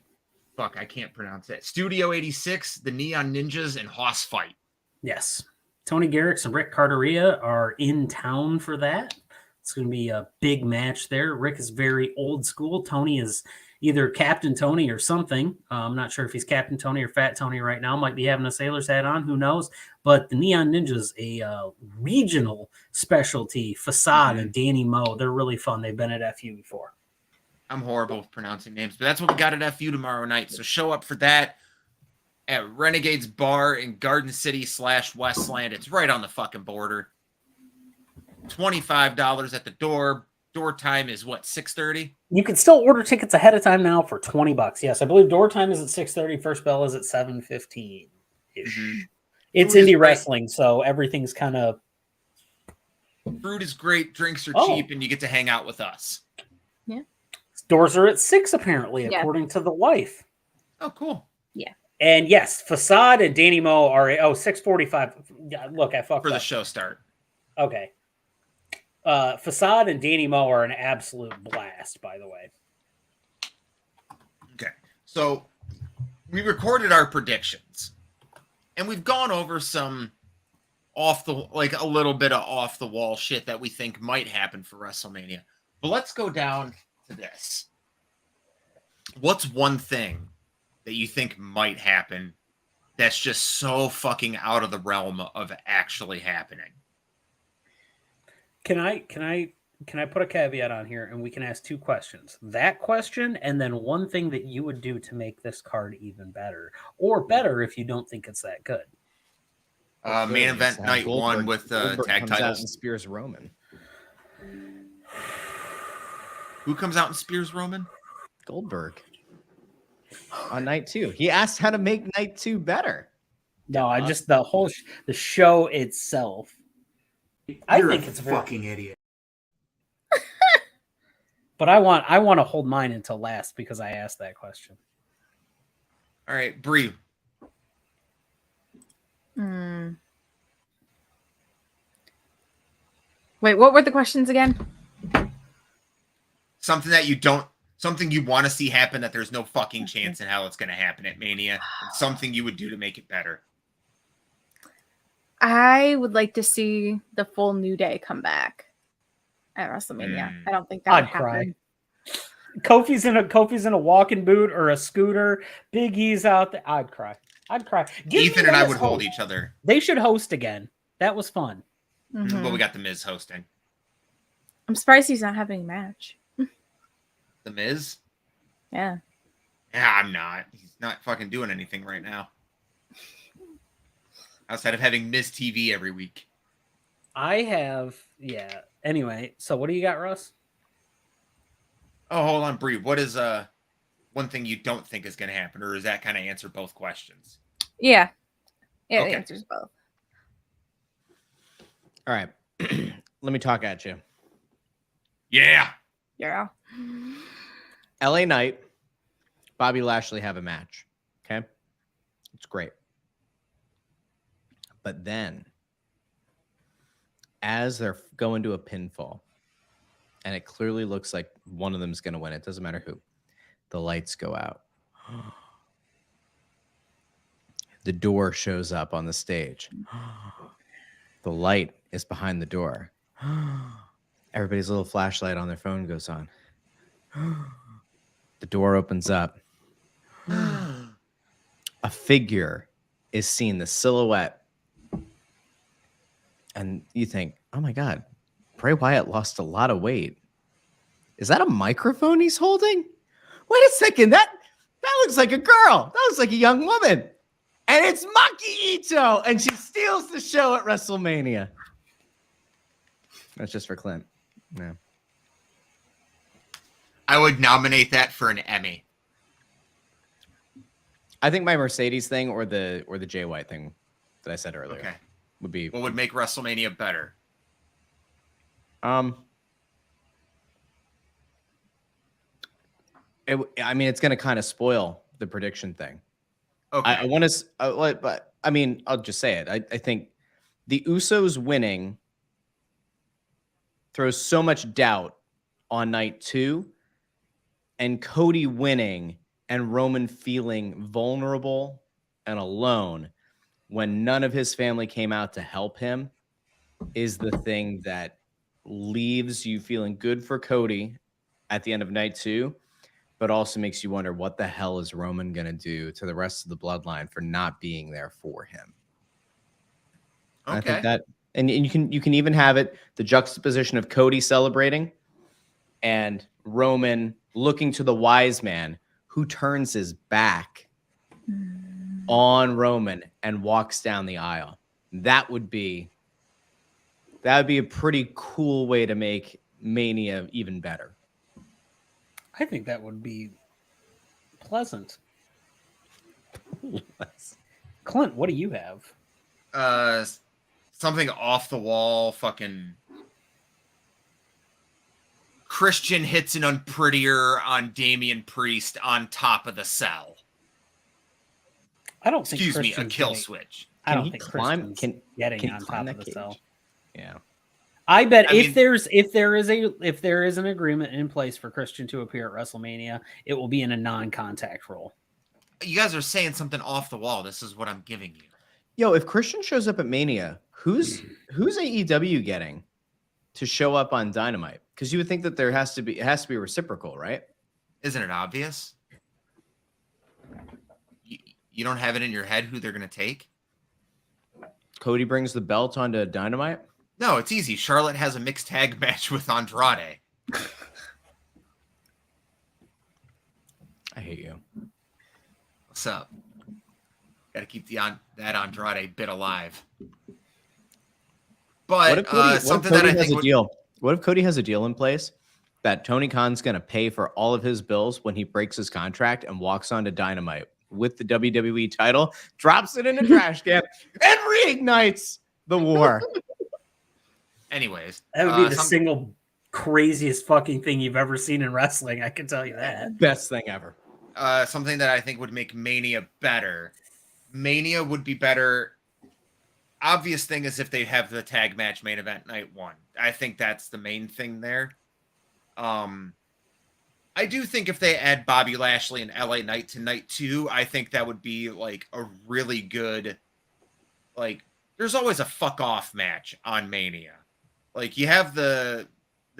S3: can't pronounce it. Studio 86, the Neon Ninjas, and Hoss Fight.
S5: Yes. Tony Garrix and Rick Carteria are in town for that. It's going to be a big match there. Rick is very old school. Tony is either Captain Tony or something. I'm not sure if he's Captain Tony or Fat Tony right now. Might be having a sailor's hat on. Who knows? But the Neon Ninjas, a regional specialty. Facade and Danny Moe. They're really fun. They've been at FU before.
S3: I'm horrible with pronouncing names, but that's what we got at FU tomorrow night. So show up for that at Renegades Bar in Garden City / Westland. It's right on the fucking border. $25 at the door. Door time is what, 6:30?
S5: You can still order tickets ahead of time now for $20. Yes, I believe door time is at 6:30. First bell is at 7:15 ish. It's indie wrestling, so everything's kind of.
S3: Food is great, drinks are cheap, and you get to hang out with us.
S6: Yeah.
S5: Doors are at 6 apparently, according to the wife.
S3: Oh, cool.
S6: Yeah.
S5: And yes, Facade and Danny Moe are 6:45. Look, I fucked
S3: for
S5: up.
S3: The show start.
S5: Okay. Facade and Danny Moe are an absolute blast, by the way.
S3: Okay. So we recorded our predictions and we've gone over some a little bit of off the wall shit that we think might happen for WrestleMania. But let's go down to this. What's one thing that you think might happen that's just so fucking out of the realm of actually happening?
S5: Can I put a caveat on here and we can ask two questions? That question and then one thing that you would do to make this card even better, or better if you don't think it's that good.
S3: Main event night one with
S7: Goldberg
S3: tag
S7: comes out
S3: titles.
S7: and spears Roman.
S3: Who comes out and spears Roman?
S7: Goldberg. On night 2. He asked how to make night 2 better.
S5: No, I just the whole the show itself. I think it's
S8: fucking idiot.
S5: But I want to hold mine until last because I asked that question.
S3: All right, Bree.
S6: Wait, what were the questions again?
S3: Something you want to see happen that there's no fucking chance in hell it's going to happen at Mania. And something you would do to make it better.
S6: I would like to see the full New Day come back at WrestleMania. I don't think that would happen.
S5: Kofi's in a walking boot or a scooter. Big E's out there. I'd cry.
S3: Ethan and I would hold each other.
S5: They should host again. That was fun.
S6: Mm-hmm.
S3: But we got The Miz hosting.
S6: I'm surprised he's not having a match.
S3: The Miz?
S6: Yeah.
S3: Yeah, I'm not. He's not fucking doing anything right now. Outside of having Miz TV every week.
S5: Anyway, so what do you got, Russ?
S3: Oh, hold on, Bree. What is one thing you don't think is going to happen, or does that kind of answer both questions?
S6: Yeah. Yeah,
S3: Okay.
S6: it answers both.
S7: All right. Let me talk at you.
S3: Yeah.
S6: Yeah.
S7: LA Knight, Bobby Lashley have a match. Okay. It's great. But then, as they're going to a pinfall, and it clearly looks like one of them is going to win, it doesn't matter who, the lights go out. The door shows up on the stage. The light is behind the door. Everybody's little flashlight on their phone goes on. The door opens up. A figure is seen, the silhouette. And you think, oh my God, Bray Wyatt lost a lot of weight. Is that a microphone he's holding? Wait a second, that looks like a girl. That looks like a young woman. And it's Maki Ito, and she steals the show at WrestleMania. That's just for Clint. Yeah.
S3: I would nominate that for an Emmy.
S7: I think my Mercedes thing or the Jay White thing that I said earlier would be
S3: what would make WrestleMania better.
S7: It's going to kind of spoil the prediction thing.
S3: Okay.
S7: I want to, but I mean, I'll just say it. I think the Usos winning throws so much doubt on night 2, and Cody winning and Roman feeling vulnerable and alone when none of his family came out to help him is the thing that leaves you feeling good for Cody at the end of night 2, but also makes you wonder what the hell is Roman going to do to the rest of the bloodline for not being there for him.
S3: Okay.
S7: I think that, and you can even have it, the juxtaposition of Cody celebrating and Roman looking to the wise man who turns his back on Roman and walks down the aisle. That would be a pretty cool way to make Mania even better.
S5: I think that would be pleasant. Clint, what do you have?
S3: Something off the wall, fucking Christian hits an unprettier on Damian Priest on top of the cell.
S5: I don't think.
S3: A kill switch.
S5: I don't think Christian's getting
S7: can
S5: on top
S7: climb
S5: of
S7: that
S5: the cell.
S7: cage? Yeah.
S5: I bet
S3: I mean,
S5: if there is an agreement in place for Christian to appear at WrestleMania, it will be in a non-contact role.
S3: you guys are saying something off the wall. This is what I'm giving you.
S7: Yo, if Christian shows up at Mania, who's AEW getting to show up on Dynamite? Because you would think that it has to be reciprocal, right?
S3: Isn't it obvious? You don't have it in your head who they're going to take?
S7: Cody brings the belt onto Dynamite?
S3: No, it's easy. Charlotte has a mixed tag match with Andrade.
S7: I hate you.
S3: What's up? Got to keep that Andrade bit alive. But something that I think
S7: What if Cody has a deal in place that Tony Khan's going to pay for all of his bills when he breaks his contract and walks onto Dynamite with the WWE title, drops it in a trash can, and reignites the war?
S3: Anyways,
S5: That would be the single craziest fucking thing you've ever seen in wrestling. I can tell you that.
S7: Best thing ever.
S3: Something that I think would make Mania better. Mania would be better. Obvious thing is if they have the tag match main event night 1. I think that's the main thing there. I do think if they add Bobby Lashley and LA Knight to night 2, I think that would be like a really good, like, there's always a fuck off match on Mania. Like, you have the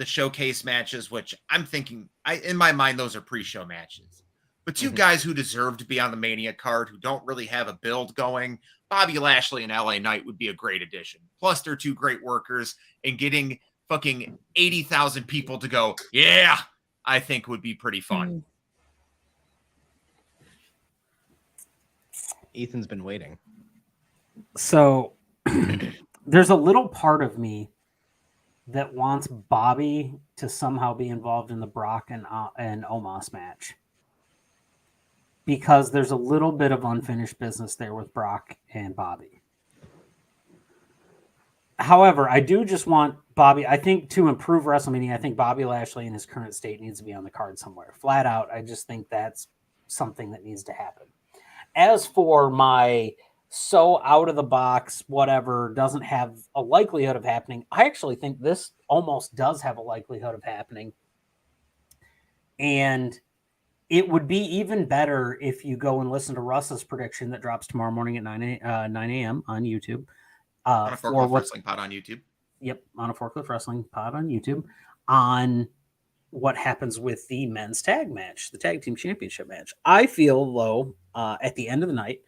S3: showcase matches, which I'm thinking, in my mind, those are pre-show matches. But two guys who deserve to be on the Mania card, who don't really have a build going, Bobby Lashley and LA Knight would be a great addition. Plus, they're two great workers, and getting fucking 80,000 people to go, yeah, I think would be pretty fun.
S7: Ethan's been waiting.
S5: So there's a little part of me that wants Bobby to somehow be involved in the Brock and Omos match, because there's a little bit of unfinished business there with Brock and Bobby. However, I do just want Bobby, I think to improve WrestleMania, I think Bobby Lashley in his current state needs to be on the card somewhere. Flat out, I just think that's something that needs to happen. As for my so out of the box, whatever, doesn't have a likelihood of happening, I actually think this almost does have a likelihood of happening. And it would be even better if you go and listen to Russ's prediction that drops tomorrow morning at 9 a.m. on YouTube.
S3: On a Forklift Wrestling Pod on YouTube.
S5: Yep, on a Forklift Wrestling Pod on YouTube, on what happens with the men's tag match, the tag team championship match. I feel, though, at the end of the night,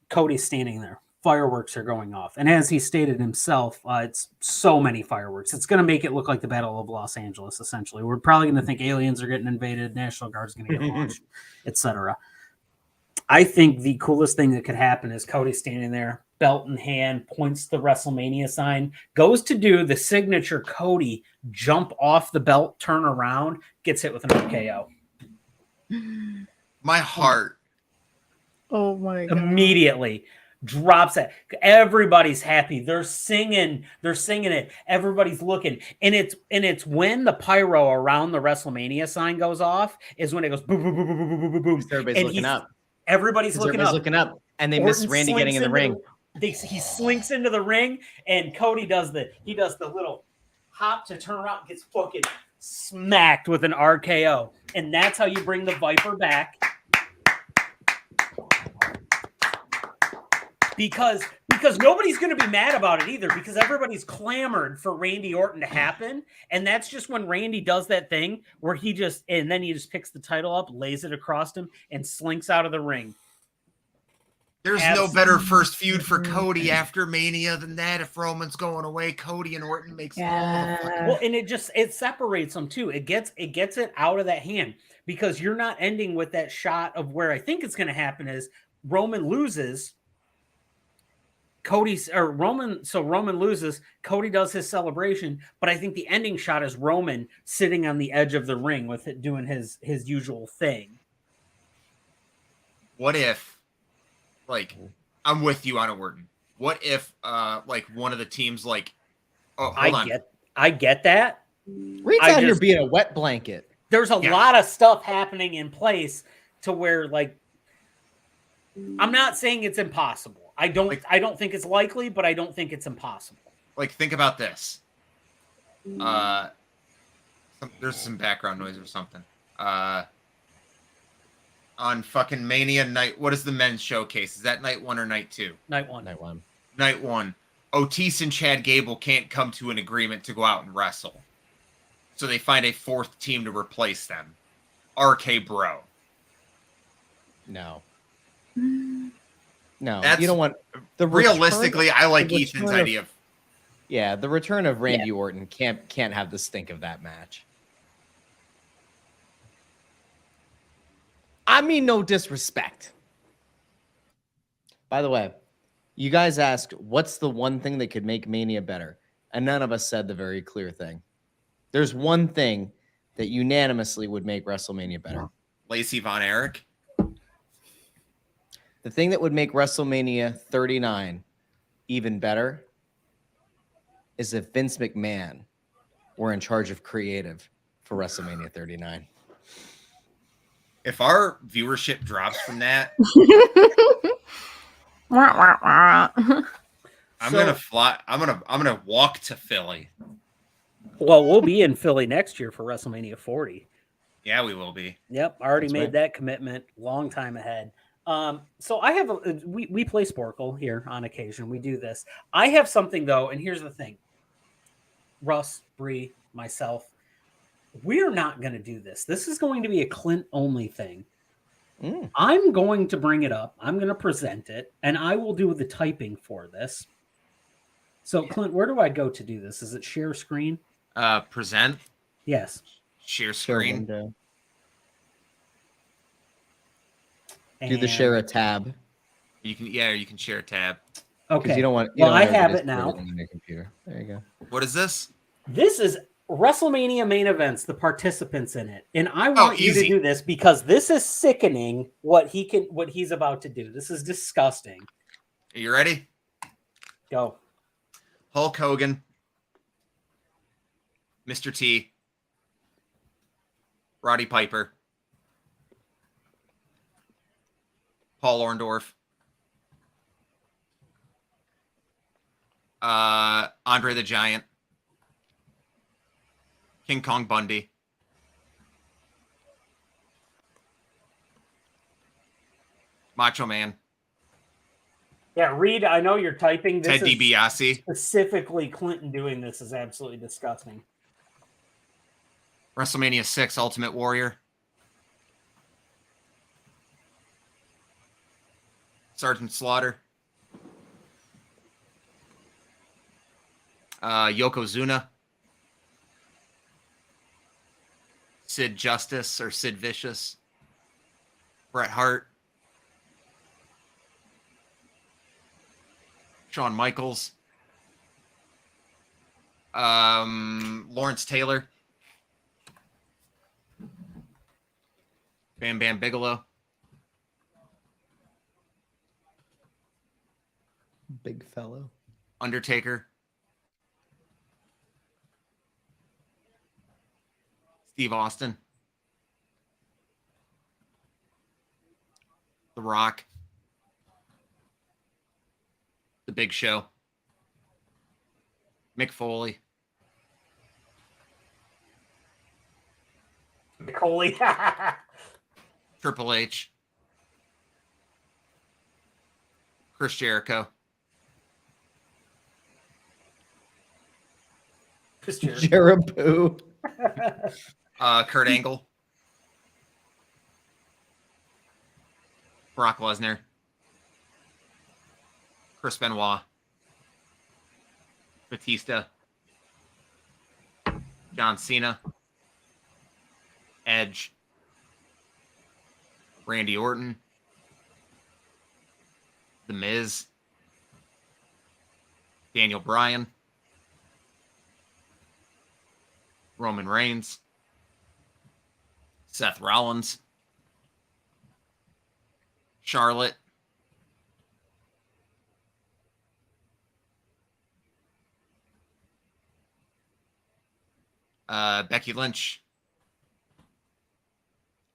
S5: Cody's standing there. Fireworks are going off. And as he stated himself, it's so many fireworks. It's going to make it look like the Battle of Los Angeles, essentially. We're probably going to think aliens are getting invaded, National Guard's going to get launched, etc. I think the coolest thing that could happen is Cody standing there, belt in hand, points the WrestleMania sign, goes to do the signature Cody jump off the belt, turn around, gets hit with an RKO.
S3: My heart.
S6: Oh my God.
S5: Immediately drops it. Everybody's happy. They're singing it. Everybody's looking. And it's when the pyro around the WrestleMania sign goes off is when it goes boom, boom, boom, boom, boom, boom, boom, boom.
S7: Everybody's looking up.
S5: Everybody's looking up.
S7: And they miss Randy getting in the ring.
S5: He slinks into the ring, and Cody does the little hop to turn around, gets fucking smacked with an RKO. And that's how you bring the Viper back. Because nobody's going to be mad about it either, because everybody's clamored for Randy Orton to happen. And that's just when Randy does that thing where he just picks the title up, lays it across him, and slinks out of the ring.
S3: There's no better first feud for Cody after Mania than that. If Roman's going away, Cody and Orton makes
S5: well, and it separates them too. It gets it out of that hand, because you're not ending with that shot of where I think it's going to happen is Roman loses. Roman loses. Cody does his celebration, but I think the ending shot is Roman sitting on the edge of the ring with it doing his usual thing.
S3: What if, like, I'm with you on Orton. What if, like, one of the teams, like,
S5: I get that.
S7: Reed's out here being a wet blanket.
S5: There's a lot of stuff happening in place to where, like, I'm not saying it's impossible. I don't think it's likely, but I don't think it's impossible.
S3: Like, think about this. There's some background noise or something. On fucking Mania night. What is the men's showcase? Is that night 1 or night 2?
S5: Night 1.
S7: Night 1.
S3: Night 1. Otis and Chad Gable can't come to an agreement to go out and wrestle. So they find a 4th team to replace them. RK Bro.
S7: No. No,
S3: That's,
S7: you don't want the
S3: realistically. I like
S7: the
S3: Ethan's
S7: return of-
S3: idea of.
S7: Yeah, the return of Randy Orton can't have the stink of that match. I mean, no disrespect. By the way, you guys asked, what's the one thing that could make Mania better? And none of us said the very clear thing. There's one thing that unanimously would make WrestleMania better.
S3: Lacey Von Erich.
S7: The thing that would make WrestleMania 39 even better is if Vince McMahon were in charge of creative for WrestleMania 39.
S3: If our viewership drops from that, I'm gonna fly. I'm gonna walk to Philly.
S5: Well, we'll be in Philly next year for WrestleMania 40.
S3: Yeah, we will be.
S5: Yep, I already
S7: That's
S5: made
S7: right.
S5: that commitment long time ahead. So I have we play Sporkle here on occasion. We do this. I have something though, and here's the thing. Russ, Bree, myself, we're not going to do this. This is going to be a Clint only thing. I'm going to bring it up. I'm going to present it, and I will do the typing for this. So, Clint, where do I go to do this? Is it share screen?
S3: Present.
S5: Yes.
S3: Share screen.
S7: Do the
S5: And-
S7: share a tab.
S3: You can you can share a tab.
S5: Okay.
S7: You don't want.
S5: Well,
S7: don't
S5: I
S7: want
S5: have
S7: everybody
S5: it now.
S7: on your computer. There you go.
S3: What is this?
S5: This is WrestleMania main events, the participants in it. And I want you to
S3: easy.
S5: do this because this is sickening what he's about to do. This is disgusting.
S3: Are you ready?
S5: Go.
S3: Hulk Hogan, Mr. T, Roddy Piper, Paul Orndorff, Andre the Giant, King Kong Bundy, Macho Man,
S5: Yeah, Reed, I know you're typing. This
S3: Ted
S5: is
S3: DiBiase,
S5: specifically Clinton doing this is absolutely disgusting.
S3: WrestleMania 6 Ultimate Warrior, Sergeant Slaughter, Yokozuna, Sid Justice or Sid Vicious, Bret Hart, Shawn Michaels, Lawrence Taylor, Bam Bam Bigelow,
S7: Big fellow.
S3: Undertaker, Steve Austin, The Rock, The Big Show, Mick Foley,
S5: Coley.
S3: Triple H, Chris Jericho,
S7: Jeraboo.
S3: Kurt Angle, Brock Lesnar, Chris Benoit, Batista, John Cena, Edge, Randy Orton, The Miz, Daniel Bryan, Roman Reigns, Seth Rollins, Charlotte, Becky Lynch,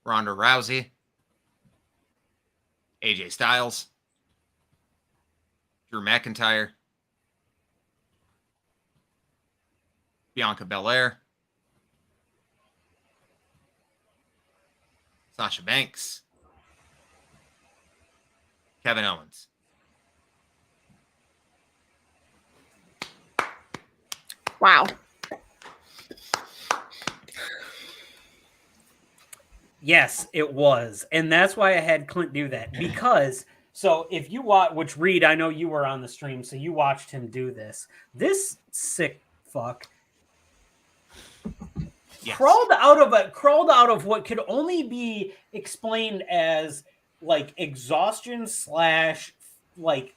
S3: Ronda Rousey, AJ Styles, Drew McIntyre, Bianca Belair, Sasha Banks, Kevin Owens.
S6: Wow.
S5: Yes, it was. And that's why I had Clint do that. Because, so if you watch, which Reed, I know you were on the stream, so you watched him do this. This sick fuck crawled out of what could only be explained as like exhaustion / like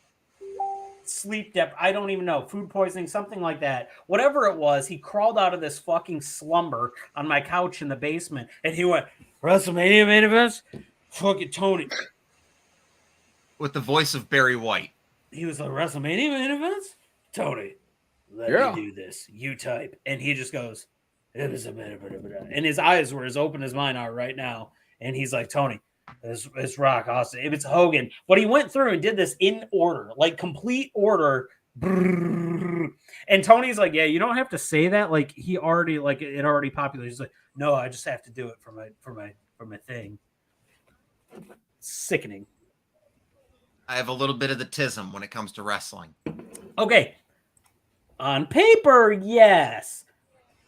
S5: sleep depth. I don't even know, food poisoning, something like that. Whatever it was, he crawled out of this fucking slumber on my couch in the basement, and he went, WrestleMania main events? Fuck it, Tony.
S3: With the voice of Barry White.
S5: He was like, WrestleMania main events? Tony, let me do this. You type. And he just goes, and his eyes were as open as mine are right now. And he's like, Tony, it's Rock Austin. If it's Hogan. But he went through and did this in order, like complete order. And Tony's like, yeah, you don't have to say that. Like he already, like it already populated. He's like, no, I just have to do it for my thing. Sickening.
S3: I have a little bit of the tism when it comes to wrestling.
S5: Okay. On paper, yes.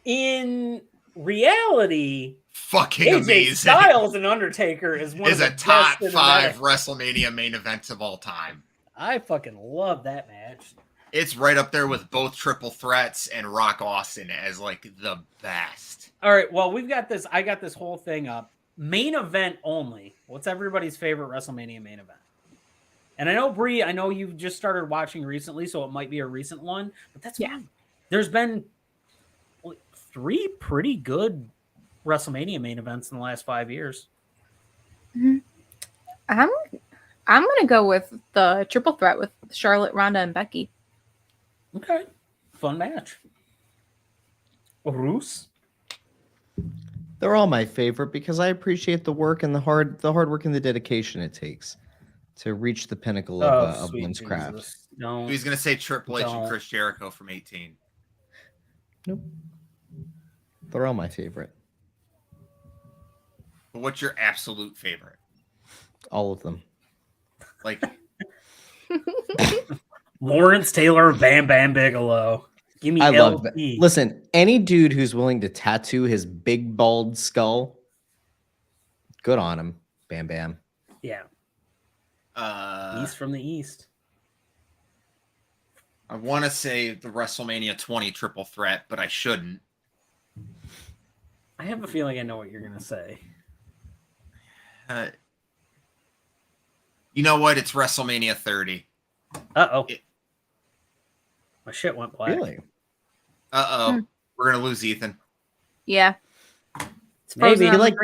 S5: In reality,
S3: fucking
S5: AJ
S3: amazing.
S5: Styles and Undertaker is one of the
S3: a top
S5: best
S3: 5 WrestleMania main events of all time.
S5: I fucking love that match.
S3: It's right up there with both Triple Threats and Rock Austin as like the best.
S5: All right, well, we've got this. I got this whole thing up. Main event only. What's everybody's favorite WrestleMania main event? And I know, Bree, I know you've just started watching recently, so it might be a recent one, but that's fine. There's been 3 pretty good WrestleMania main events in the last 5 years.
S6: Mm-hmm. I'm gonna go with the triple threat with Charlotte, Ronda, and Becky.
S5: Okay, fun match. Bruce?
S9: They're all my favorite because I appreciate the work and the hard work and the dedication it takes to reach the pinnacle of one's craft.
S5: No,
S3: he's gonna say Triple H and Chris Jericho from 18.
S9: Nope. They're all my favorite.
S3: But what's your absolute favorite?
S9: All of them.
S3: Like
S5: Lawrence Taylor, Bam Bam Bigelow. Give me
S9: I
S5: LP.
S9: love that. Listen, any dude who's willing to tattoo his big bald skull, good on him. Bam Bam.
S5: Yeah. East from the East.
S3: I want to say the WrestleMania 20 triple threat, but I shouldn't.
S5: I have a feeling I know what you're going to say.
S3: You know what? It's WrestleMania 30.
S5: Uh-oh. My shit went black.
S9: Really?
S3: Uh-oh. We're going to lose Ethan.
S6: Yeah.
S5: It's maybe
S9: like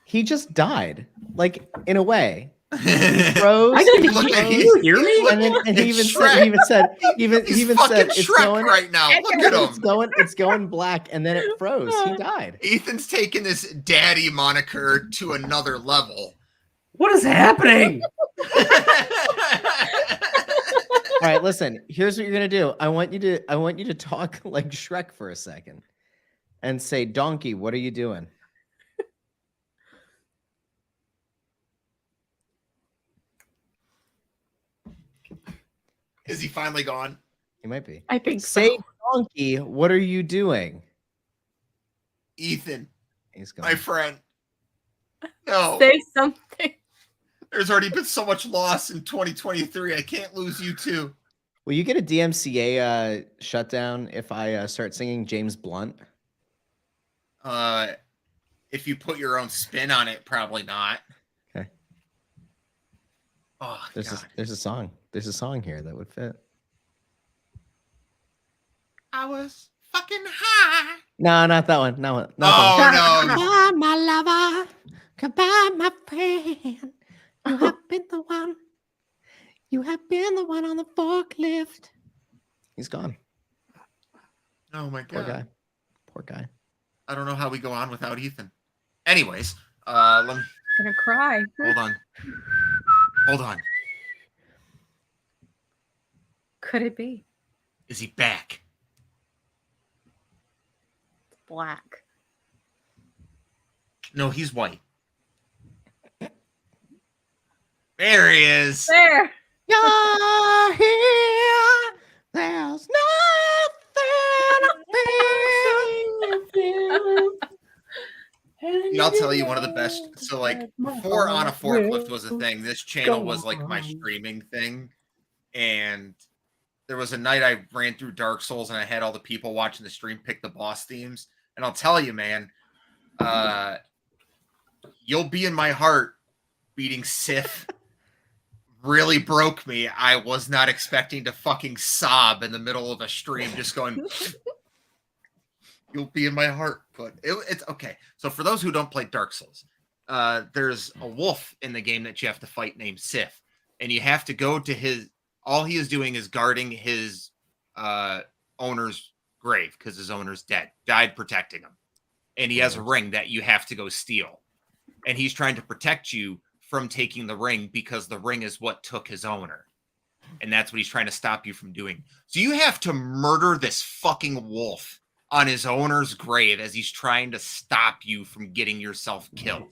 S9: he just died. Like in a way. He froze.
S5: You hear me?
S9: And he even said it's going
S3: right now. Look at him.
S9: It's going black, and then it froze. He died.
S3: Ethan's taking this daddy moniker to another level.
S5: What is happening?
S9: All right, listen. Here's what you're gonna do. I want you to talk like Shrek for a second, and say, "Donkey, what are you doing?"
S3: Is he finally gone?
S9: He might be.
S6: I think
S9: Say,
S6: so.
S9: Donkey, what are you doing?
S3: Ethan,
S9: he's gone.
S3: My friend. No.
S6: Say something.
S3: There's already been so much loss in 2023. I can't lose you too.
S9: Will you get a DMCA shutdown if I start singing James Blunt?
S3: If you put your own spin on it, probably not.
S9: Okay.
S3: Oh,
S9: there's a song. There's a song here that would fit.
S3: I was fucking high.
S9: No, not that one. No.
S8: Goodbye, my lover. Goodbye, my friend. You have been the one. You have been the one on the forklift.
S9: He's gone.
S3: Oh my god.
S9: Poor guy.
S3: I don't know how we go on without Ethan. Anyways, let me
S6: Gonna cry.
S3: Hold on.
S6: Could it be?
S3: Is he back?
S6: black.
S3: No, he's white. There he is.
S6: There.
S8: You're here. There's nothing
S3: I'll tell you one of the best. So, like, before On a Forklift was a thing, this channel was like my streaming thing. And there was a night I ran through Dark Souls and I had all the people watching the stream pick the boss themes. And I'll tell you, man, You'll Be in My Heart beating Sif really broke me. I was not expecting to fucking sob in the middle of a stream just going, You'll Be in My Heart. But it's okay. So for those who don't play Dark Souls, there's a wolf in the game that you have to fight named Sif. And you have to go to his... All he is doing is guarding his owner's grave because his owner's died protecting him. And he has a ring that you have to go steal. And he's trying to protect you from taking the ring because the ring is what took his owner. And that's what he's trying to stop you from doing. So you have to murder this fucking wolf on his owner's grave as he's trying to stop you from getting yourself killed.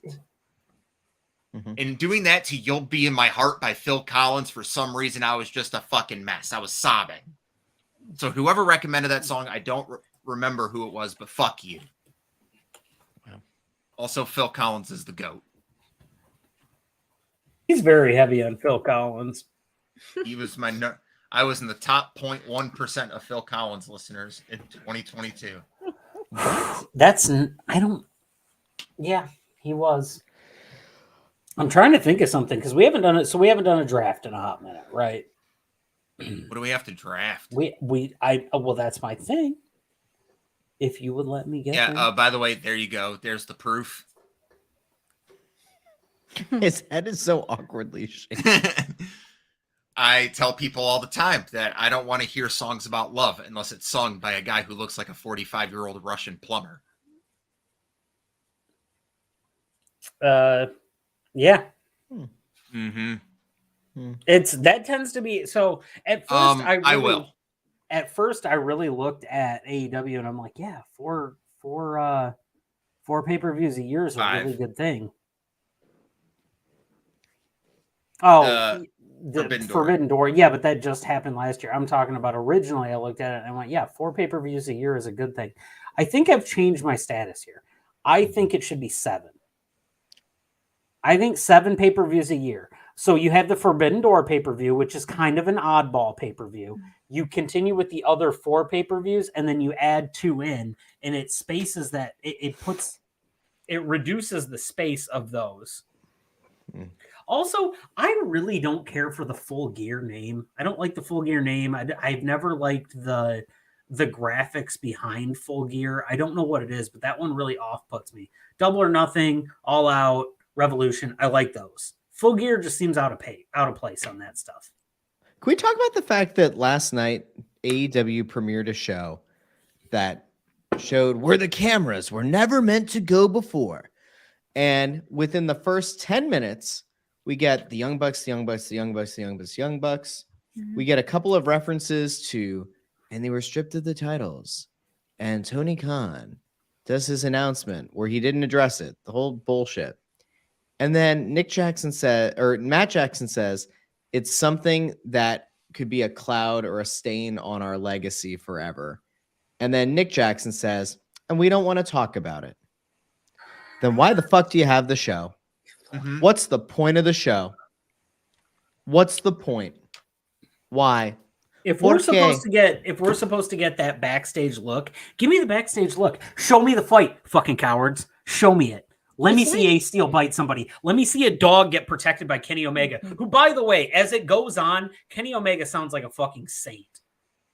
S3: Mm-hmm. And doing that to You'll Be in My Heart by Phil Collins, for some reason, I was just a fucking mess. I was sobbing. So whoever recommended that song, I don't remember who it was, but fuck you. Also, Phil Collins is the GOAT.
S5: He's very heavy on Phil Collins.
S3: He was I was in the top 0.1% of Phil Collins listeners in 2022.
S5: Yeah, he was. I'm trying to think of something because we haven't done it. So we haven't done a draft in a hot minute, right?
S3: What do we have to draft?
S5: Well, that's my thing. If you would let me get
S3: there. By the way, there you go. There's the proof.
S9: His head is so awkwardly shaped.
S3: I tell people all the time that I don't want to hear songs about love unless it's sung by a guy who looks like a 45-year-old Russian plumber.
S5: Yeah.
S3: Mm-hmm.
S5: That tends to be so. At first, At first, I really looked at AEW and I'm like, yeah, four pay-per-views a year is a really good thing. Oh, the Forbidden Door. Yeah, but that just happened last year. I'm talking about originally. I looked at it and I went, yeah, 4 pay-per-views a year is a good thing. I think I've changed my status here. I think it should be 7. I think 7 pay-per-views a year. So you have the Forbidden Door pay-per-view, which is kind of an oddball pay-per-view. You continue with the other 4 pay-per-views, and then you add 2 in, and it spaces that. It reduces the space of those. Also, I really don't care for the Full Gear name. I don't like the Full Gear name. I've never liked the graphics behind Full Gear. I don't know what it is, but that one really off-puts me. Double or Nothing, All Out, Revolution, I like those. Full Gear just seems out of place on that stuff.
S9: Can we talk about the fact that last night AEW premiered a show that showed where the cameras were never meant to go before? And within the first 10 minutes, we get the Young Bucks, the Young Bucks, the Young Bucks, the Young Bucks, Young Bucks. Mm-hmm. We get a couple of references to, and they were stripped of the titles. And Tony Khan does his announcement where he didn't address it, the whole bullshit. And then Matt Jackson says, it's something that could be a cloud or a stain on our legacy forever. And then Nick Jackson says, and we don't want to talk about it. Then why the fuck do you have the show? Mm-hmm. What's the point of the show? What's the point? Why?
S5: If we're supposed to get that backstage look, give me the backstage look. Show me the fight, fucking cowards. Show me it. Let me see Ace Steel bite somebody. Let me see a dog get protected by Kenny Omega, who, by the way, as it goes on, Kenny Omega sounds like a fucking saint.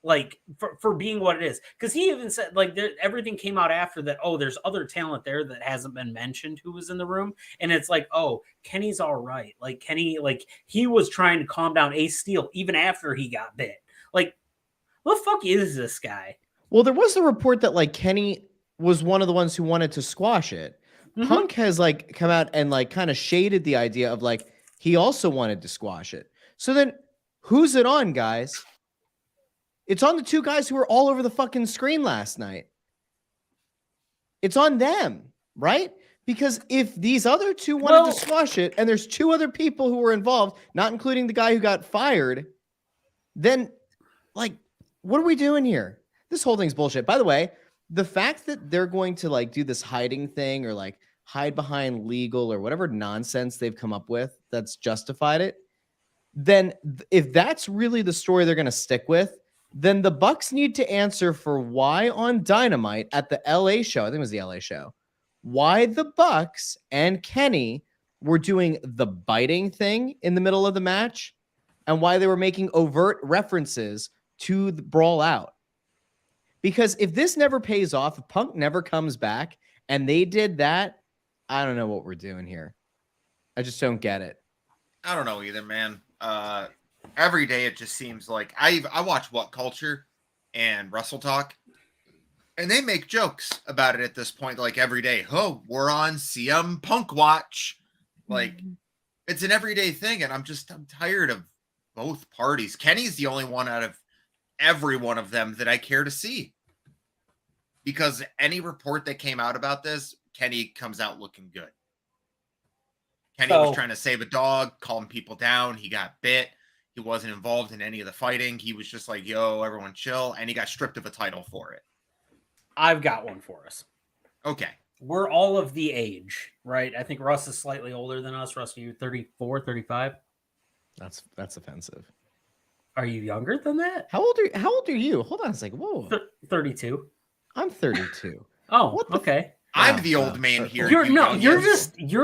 S5: Like, for being what it is. Because he even said, like, everything came out after that, oh, there's other talent there that hasn't been mentioned who was in the room. And it's like, oh, Kenny's all right. Like, Kenny, like, he was trying to calm down Ace Steel even after he got bit. Like, what the fuck is this guy?
S9: Well, there was a report that, like, Kenny was one of the ones who wanted to squash it. Mm-hmm. Punk has, like, come out and, like, kind of shaded the idea of, like, he also wanted to squash it. So then, who's it on, guys? It's on the 2 guys who were all over the fucking screen last night. It's on them, right? Because if these other two wanted to squash it, and there's two other people who were involved, not including the guy who got fired, then, like, what are we doing here? This whole thing's bullshit. By the way, the fact that they're going to, like, do this hiding thing or, like, hide behind legal or whatever nonsense they've come up with that's justified it, then if that's really the story they're going to stick with, then the Bucks need to answer for why on Dynamite at the LA show, I think it was the LA show, why the Bucks and Kenny were doing the biting thing in the middle of the match and why they were making overt references to the Brawl Out. Because if this never pays off, if Punk never comes back and they did that, I don't know what we're doing here. I just don't get it.
S3: I don't know either, man. Every day it just seems like I watch What Culture and Wrestle Talk, and they make jokes about it at this point, like every day. Oh, we're on CM Punk watch. Like, it's an everyday thing, and I'm tired of both parties. Kenny's the only one out of every one of them that I care to see. Because any report that came out about this, Kenny comes out looking good. Kenny was trying to save a dog, calm people down. He got bit. He wasn't involved in any of the fighting. He was just like, yo, everyone chill. And he got stripped of a title for it.
S5: I've got one for us.
S3: Okay.
S5: We're all of the age, right? I think Russ is slightly older than us. Russ, are you 34, 35?
S9: That's offensive.
S5: Are you younger than that?
S9: How old are you? Hold on a second. Whoa.
S5: 32.
S9: I'm 32.
S5: Oh, okay.
S3: I'm the old man here.
S5: You're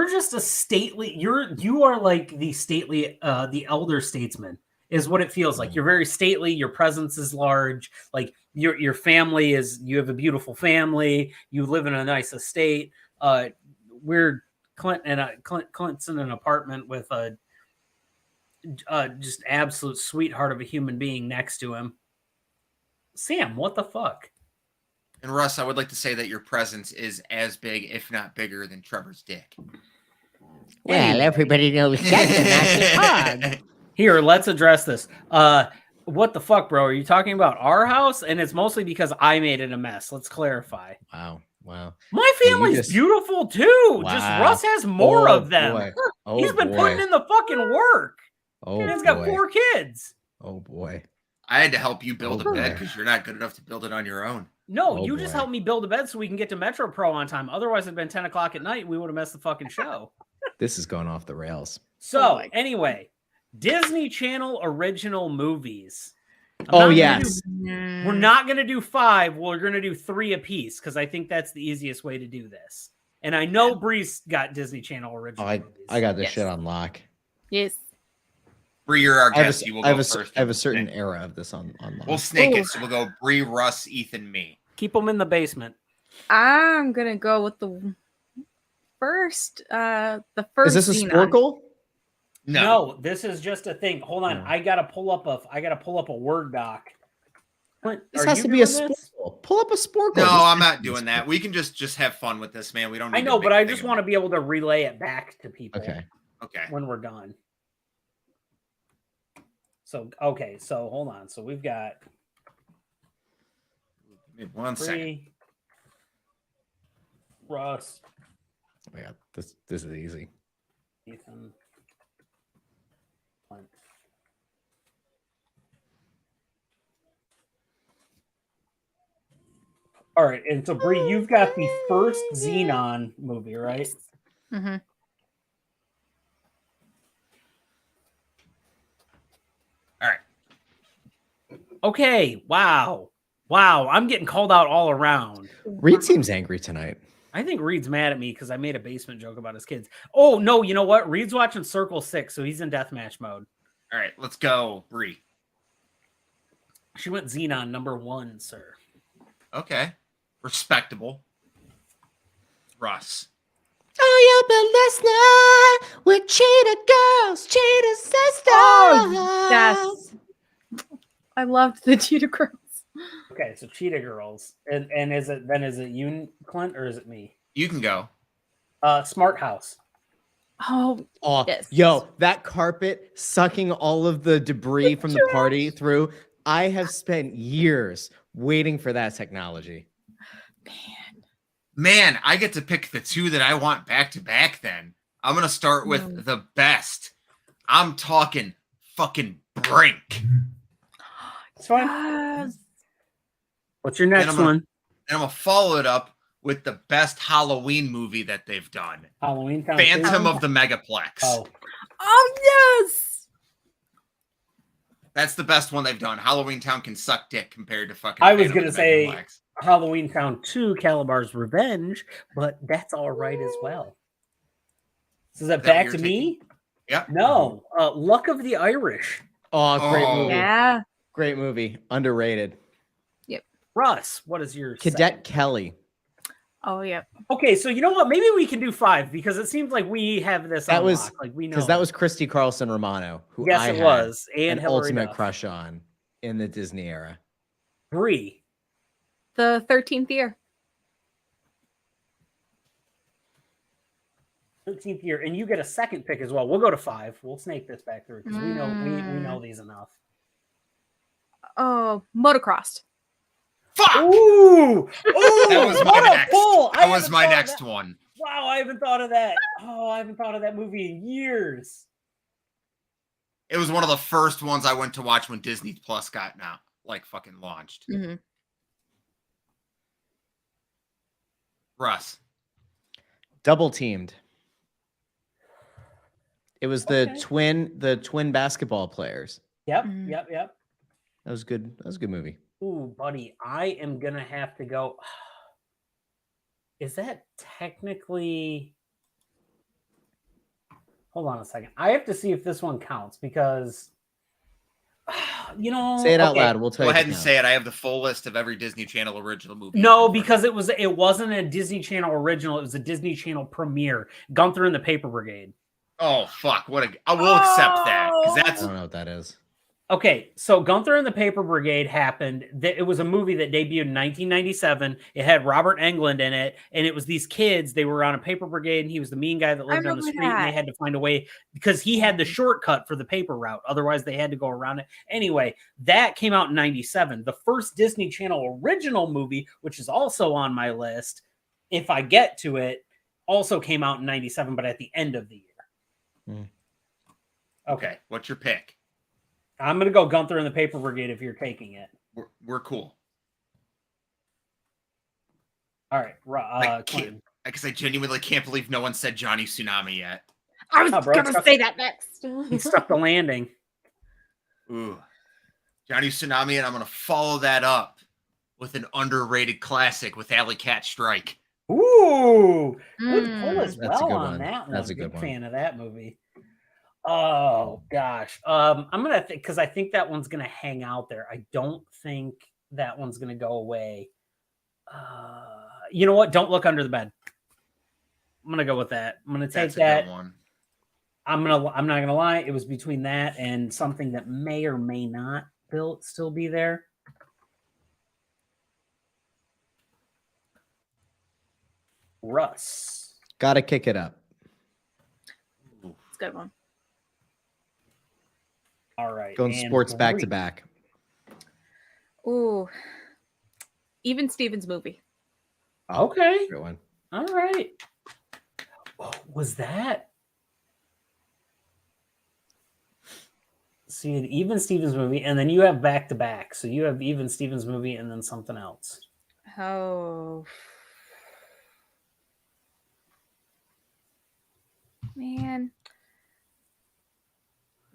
S5: just a stately. You are like the stately, the elder statesman is what it feels like. You're very stately. Your presence is large. Like your family is. You have a beautiful family. You live in a nice estate. We're Clint's in an apartment with a just absolute sweetheart of a human being next to him. Sam, what the fuck?
S3: And Russ, I would like to say that your presence is as big, if not bigger, than Trevor's dick.
S8: Well, everybody knows that.
S5: Here, let's address this. What the fuck, bro? Are you talking about our house? And it's mostly because I made it a mess. Let's clarify.
S9: Wow.
S5: My family's beautiful too.
S9: Wow.
S5: Just Russ has more of them. He's been putting in the fucking work. And he's got 4 kids.
S9: Oh boy.
S3: I had to help you build a bed because you're not good enough to build it on your own.
S5: No, you just helped me build a bed so we can get to Metro Pro on time. Otherwise, it'd been 10 o'clock at night. We would have messed the fucking show.
S9: This is going off the rails.
S5: So, anyway, Disney Channel original movies.
S9: Yes.
S5: We're not going to do 5. We're going to do 3 apiece because I think that's the easiest way to do this. And I know Bree's got Disney Channel original movies.
S9: I got this shit on lock.
S6: Yes.
S3: Bree, you're our guest. You will go first.
S9: I have a certain era of this on lock.
S3: We'll snake it. So we'll go Bree, Russ, Ethan, me.
S5: Keep them in the basement.
S6: I'm going to go with the first.
S9: Is this a Sporkle?
S5: No, this is just a thing. Hold on. I gotta pull up a Word doc.
S9: This has to be a Sporkle. Pull up a Sporkle.
S3: No, I'm not doing that. We can just have fun with this, man. We don't need
S5: I know, but I just want to be able to relay it back to people.
S3: Okay.
S5: When we're done. So hold on. So we've got
S3: 1 second.
S5: Russ.
S9: Oh yeah, this is easy.
S5: Ethan. All right, and so Bree, you've got the first Xenon movie, right?
S6: Mm-hmm.
S3: All right.
S5: Okay. Wow. I'm getting called out all around.
S9: Reed seems angry tonight.
S5: I think Reed's mad at me because I made a basement joke about his kids. Oh no, you know what? Reed's watching Circle 6, so he's in deathmatch mode.
S3: All right, let's go, Bree.
S5: She went Xenon number 1, sir.
S3: Okay. Respectable. Russ.
S8: Oh, you've been listening with Cheetah Girls, Cheetah Sisters.
S6: Oh, yes. I loved the Cheetah Girls.
S5: Okay, so Cheetah Girls. And is it you, Clint, or is it me?
S3: You can go.
S5: Smart House.
S6: Oh, yes.
S9: Yo, that carpet sucking all of the debris from the party through. I have spent years waiting for that technology.
S6: Man.
S3: Man, I get to pick the two that I want back to back then. I'm going to start with the best. I'm talking fucking Brink.
S5: It's fine.
S6: Yes.
S5: What's your next one?
S3: And I'm going to follow it up with the best Halloween movie that they've done.
S5: Halloween Town.
S3: Phantom of the Megaplex.
S6: Oh, yes.
S3: That's the best one they've done. Halloween Town can suck dick compared to fucking.
S5: I was
S3: Phantom
S5: gonna
S3: of the
S5: say
S3: Megaplex.
S5: Halloween Town 2, Calabar's Revenge, but that's all right as well. So is that back to me?
S3: Yep.
S5: No. Luck of the Irish.
S9: Oh, great movie.
S6: Yeah.
S9: Great movie. Underrated.
S6: Yep.
S5: Russ, what is your
S9: Cadet
S5: second?
S9: Kelly.
S6: Oh, yep.
S5: Okay, so you know what? Maybe we can do 5 because it seems like we have this
S9: That
S5: on
S9: was
S5: lock. Like we know
S9: because that was Christy Carlson Romano, who
S5: yes,
S9: I
S5: it
S9: had
S5: was, and
S9: an
S5: Hilary
S9: ultimate
S5: Duff.
S9: crush on in the Disney era.
S5: 3.
S6: The 13th year.
S5: 13th year, and you get a second pick as well. We'll go to 5. We'll snake this back through because we know these enough.
S6: Oh, motocrossed.
S3: Fuck!
S5: Ooh!
S3: That was my next. That was my next one.
S5: Wow, I haven't thought of that. Oh, I haven't thought of that movie in years.
S3: It was one of the first ones I went to watch when Disney Plus got now, like fucking launched.
S6: Mm-hmm.
S3: Russ.
S9: Double Teamed. It was the twin basketball players.
S5: Yep,
S6: Mhm.
S5: yep.
S9: That was good. That was a good movie.
S5: Ooh, buddy, I am gonna have to go. Is that technically? Hold on a second. I have to see if this one counts because, you know.
S9: Say it out loud. We'll tell
S3: Go
S9: you.
S3: ahead and say it. I have the full list of every Disney Channel original movie.
S5: No, because it wasn't a Disney Channel original. It was a Disney Channel premiere. Gunther and the Paper Brigade.
S3: Oh fuck! I will accept that because
S9: I
S3: that's
S9: don't know what that is.
S5: Okay, so Gunther and the Paper Brigade happened. It was a movie that debuted in 1997. It had Robert Englund in it, and it was these kids. They were on a paper brigade, and he was the mean guy that lived on the street, and they had to find a way because he had the shortcut for the paper route. Otherwise, they had to go around it. Anyway, that came out in 97. The first Disney Channel original movie, which is also on my list, if I get to it, also came out in 97, but at the end of the year.
S3: okay. What's your pick?
S5: I'm going to go Gunther and the Paper Brigade if you're taking it.
S3: We're cool.
S5: All right.
S3: Because I genuinely can't believe no one said Johnny Tsunami yet.
S6: I was going to say that next.
S5: He stuck the landing.
S3: Ooh. Johnny Tsunami, and I'm going to follow that up with an underrated classic with Alley Cat Strike.
S5: Ooh. Good pull as
S9: That's a
S5: well
S9: good
S5: on
S9: one.
S5: that one.
S9: That's a good
S5: Big
S9: one.
S5: fan of that movie. Oh gosh. I'm gonna think because I think that one's gonna hang out there. I don't think that one's gonna go away. You know what? Don't Look Under the Bed. I'm gonna go with that. I'm gonna take that.
S3: Good one.
S5: I'm not gonna lie. It was between that and something that may or may not still be there. Russ.
S9: Gotta kick it up.
S6: It's a good one.
S5: All right.
S9: Going
S5: and
S9: sports back to
S5: 3.
S9: back.
S6: Ooh. Even Stevens movie.
S5: Okay.
S9: Good one.
S5: All right. Oh, was that? See, an Even Stevens movie, and then you have back to back. So you have Even Stevens movie and then something else.
S6: Oh. Man.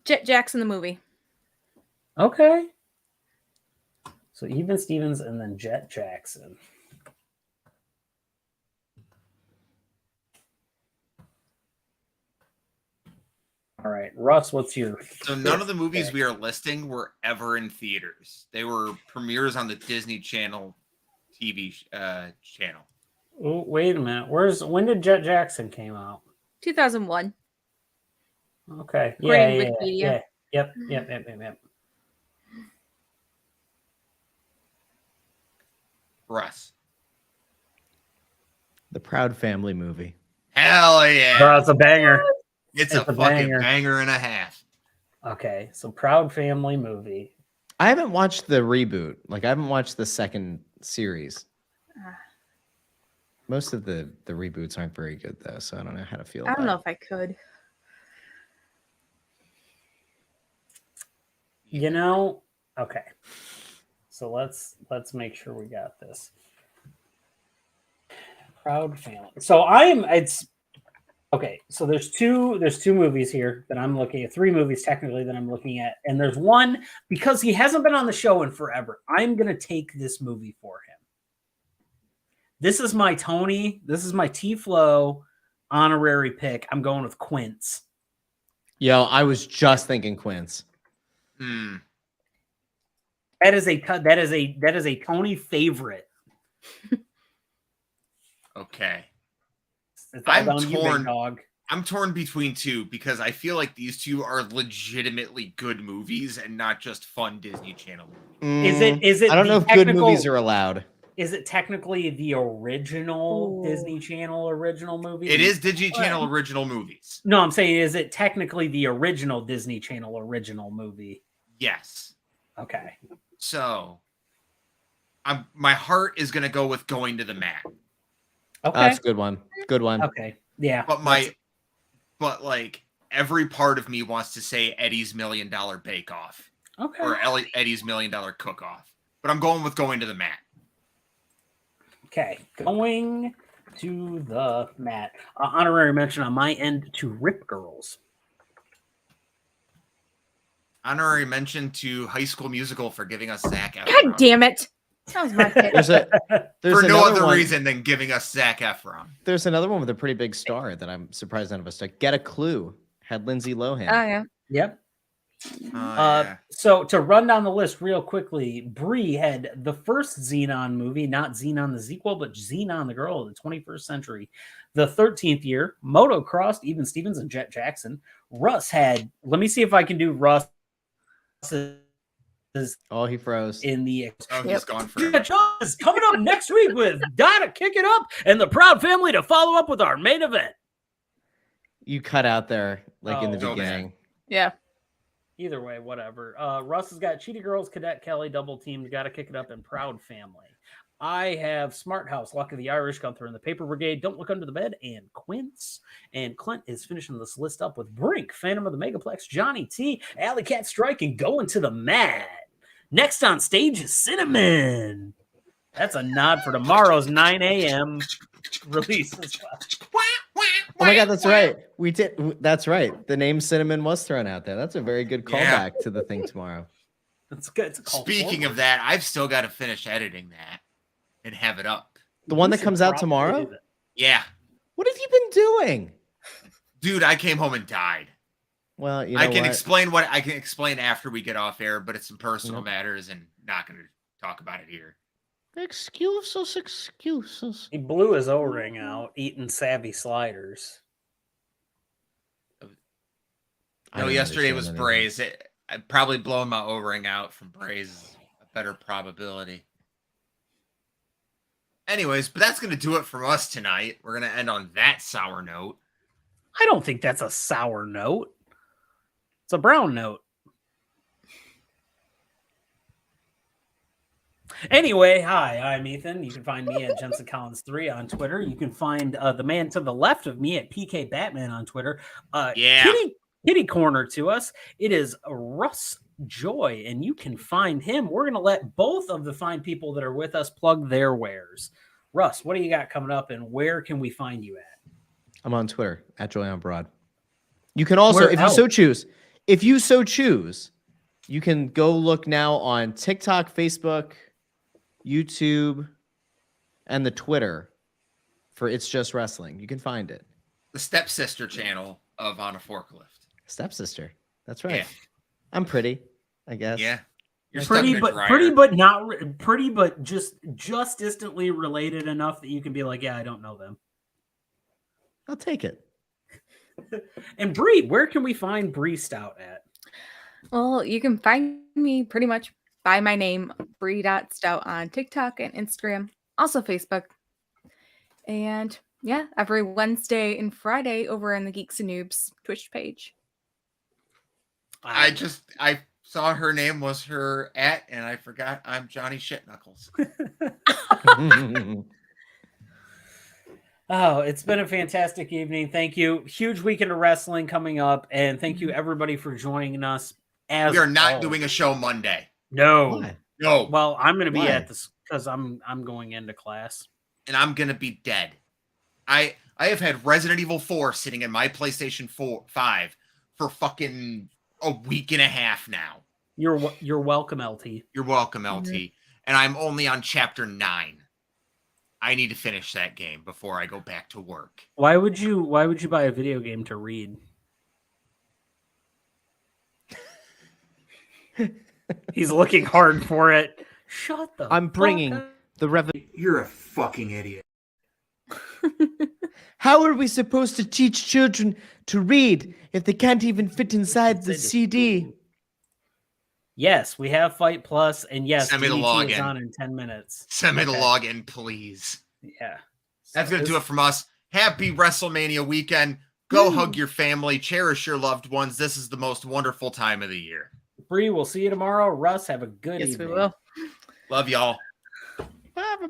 S6: Jet Jackson the movie.
S5: Okay. So Even Stevens and then Jet Jackson. All right, Russ, what's your?
S3: So none of the movies we are listing were ever in theaters. They were premieres on the Disney Channel TV channel.
S5: Oh, wait a minute. When did Jet Jackson came out?
S6: 2001.
S5: Okay.
S6: According to
S5: Yeah.
S6: Wikipedia.
S5: Yep.
S3: Russ.
S9: The Proud Family movie.
S3: Hell yeah.
S5: Bro, it's a banger.
S3: It's a fucking banger and a half.
S5: Okay, so Proud Family movie.
S9: I haven't watched the reboot. Like I haven't watched the second series. Most of the reboots aren't very good though, so I don't know how to feel.
S6: I don't know
S9: about
S6: if I could.
S5: You know, okay. So let's make sure we got this. Proud Family. So it's okay. So there's two movies here that I'm looking at, 3 movies technically that I'm looking at, and there's one because he hasn't been on the show in forever. I'm gonna take this movie for him. This is my Tony. This is my T-Flow honorary pick. I'm going with Quince.
S9: Yo, I was just thinking Quince.
S5: That is a Tony favorite.
S3: Okay.
S5: It's all
S3: I'm
S5: down to you, big
S3: torn.
S5: dog.
S3: I'm torn between 2 because I feel like these 2 are legitimately good movies and not just fun Disney Channel movies.
S5: Is it?
S9: I don't know if good movies are allowed.
S5: Is it technically the original Disney Channel original movie?
S3: It is Disney Channel original movies.
S5: No, I'm saying, is it technically the original Disney Channel original movie?
S3: Yes.
S5: Okay.
S3: So, my heart is going to go with Going to the Mat.
S5: Okay.
S9: That's a good one. Good one.
S5: Okay. Yeah.
S3: But like every part of me wants to say Eddie's $1 Million Bake Off.
S5: Okay.
S3: Or Eddie's $1 Million Cook Off. But I'm going with Going to the Mat.
S5: Okay. Going to the mat. Honorary mention on my end to Rip Girls.
S3: Honorary mention to High School Musical for giving us Zac Efron.
S6: God damn it. That was my pick.
S9: There's
S3: for no
S9: another
S3: other
S9: one.
S3: reason than giving us Zac Efron.
S9: There's another one with a pretty big star that I'm surprised none of us took. Get a Clue had Lindsay Lohan.
S6: Oh, yeah.
S5: Yep.
S3: Yeah.
S5: So to run down the list real quickly, Brie had the first Xenon movie, not Xenon the sequel, but Xenon the Girl of the 21st Century. The 13th year, Motocrossed, Even Stevens and Jet Jackson. Russ had, let me see if I can do Russ.
S9: Oh, he froze.
S5: In the
S3: he's gone forever.
S5: is coming up next week with Donna Kick It Up and the Proud Family to follow up with our main event.
S9: You cut out there like in the
S5: Oh,
S9: beginning.
S3: man.
S6: Yeah.
S5: Either way, whatever. Russ has got Cheetah Girls, Cadet Kelly, Double Teams, Gotta Kick It Up, and Proud Family. I have Smart House, Luck of the Irish, Gunther and the Paper Brigade, Don't Look Under the Bed, and Quince. And Clint is finishing this list up with Brink, Phantom of the Megaplex, Johnny T, Alley Cat Strike, and Going to the Mat. Next on stage is Cinnamon. That's a nod for tomorrow's 9 a.m. release as well.
S9: Oh my God, that's right. We did. That's right. The name Cinnamon was thrown out there. That's a very good callback to the thing tomorrow.
S5: That's good. It's
S3: Speaking of that, I've still got to finish editing that and have it up.
S9: The one that comes out tomorrow?
S3: Yeah.
S9: What have you been doing?
S3: Dude, I came home and died.
S9: Well, you know
S3: I can
S9: what?
S3: explain after we get off air, but it's some personal matters and not going to talk about it here.
S9: Excuses.
S5: He blew his O-ring out eating Savvy Sliders.
S3: No, yesterday was Braze. I'd probably blown my O-ring out from Braze. A better probability. Anyways, but that's going to do it from us tonight. We're going to end on that sour note.
S5: I don't think that's a sour note. It's a brown note. Anyway, hi, I'm Ethan. You can find me at Jensen Collins 3 on Twitter. You can find the man to the left of me at PK Batman on Twitter. Kitty corner to us. It is Russ Joy, and you can find him. We're going to let both of the fine people that are with us plug their wares. Russ, what do you got coming up, and where can we find you at?
S9: I'm on Twitter at Joy on Broad. You can also, if you so choose, you can go look now on TikTok, Facebook, YouTube, and the Twitter for It's Just Wrestling. You can find it.
S3: The stepsister channel of On a Forklift.
S9: Stepsister. That's right.
S3: Yeah.
S9: I'm pretty, I guess.
S3: Yeah. You're
S5: pretty, but just distantly related enough that you can be like, yeah, I don't know them.
S9: I'll take it.
S5: And Bree, where can we find Bree Stout at?
S6: Well, you can find me pretty much by my name, Bree.Stout on TikTok and Instagram, also Facebook. And yeah, every Wednesday and Friday over on the Geeks and Noobs Twitch page.
S3: I saw her name was her @ and I forgot I'm Johnny Shitknuckles.
S5: Oh, it's been a fantastic evening. Thank you. Huge weekend of wrestling coming up, and thank you everybody for joining us. As
S3: We are not
S5: always.
S3: doing a show Monday.
S5: No.
S9: Why?
S3: No.
S5: Well, I'm going to be
S9: Why?
S5: at this because I'm going into class.
S3: And I'm gonna be dead. I have had Resident Evil 4 sitting in my PlayStation 5 for fucking a week and a half now.
S5: You're welcome, LT.
S3: You're welcome, LT. And I'm only on chapter 9. I need to finish that game before I go back to work.
S5: Why would you buy a video game to read? He's looking hard for it. Shut the
S9: I'm bringing
S5: fuck up.
S9: the revenue.
S1: You're a fucking idiot.
S9: How are we supposed to teach children to read if they can't even fit inside the CD?
S5: Yes, we have Fight Plus, and yes,
S3: Send me the
S5: DDT is
S3: login.
S5: on in 10 minutes.
S3: Send me the
S5: Okay.
S3: login, please.
S5: Yeah.
S3: That's going to do it from us. Happy WrestleMania weekend. Go hug your family. Cherish your loved ones. This is the most wonderful time of the year.
S5: Bree, we'll see you tomorrow. Russ, have a good
S6: Yes,
S5: evening.
S6: we will.
S3: Love y'all.
S9: Bye, everybody.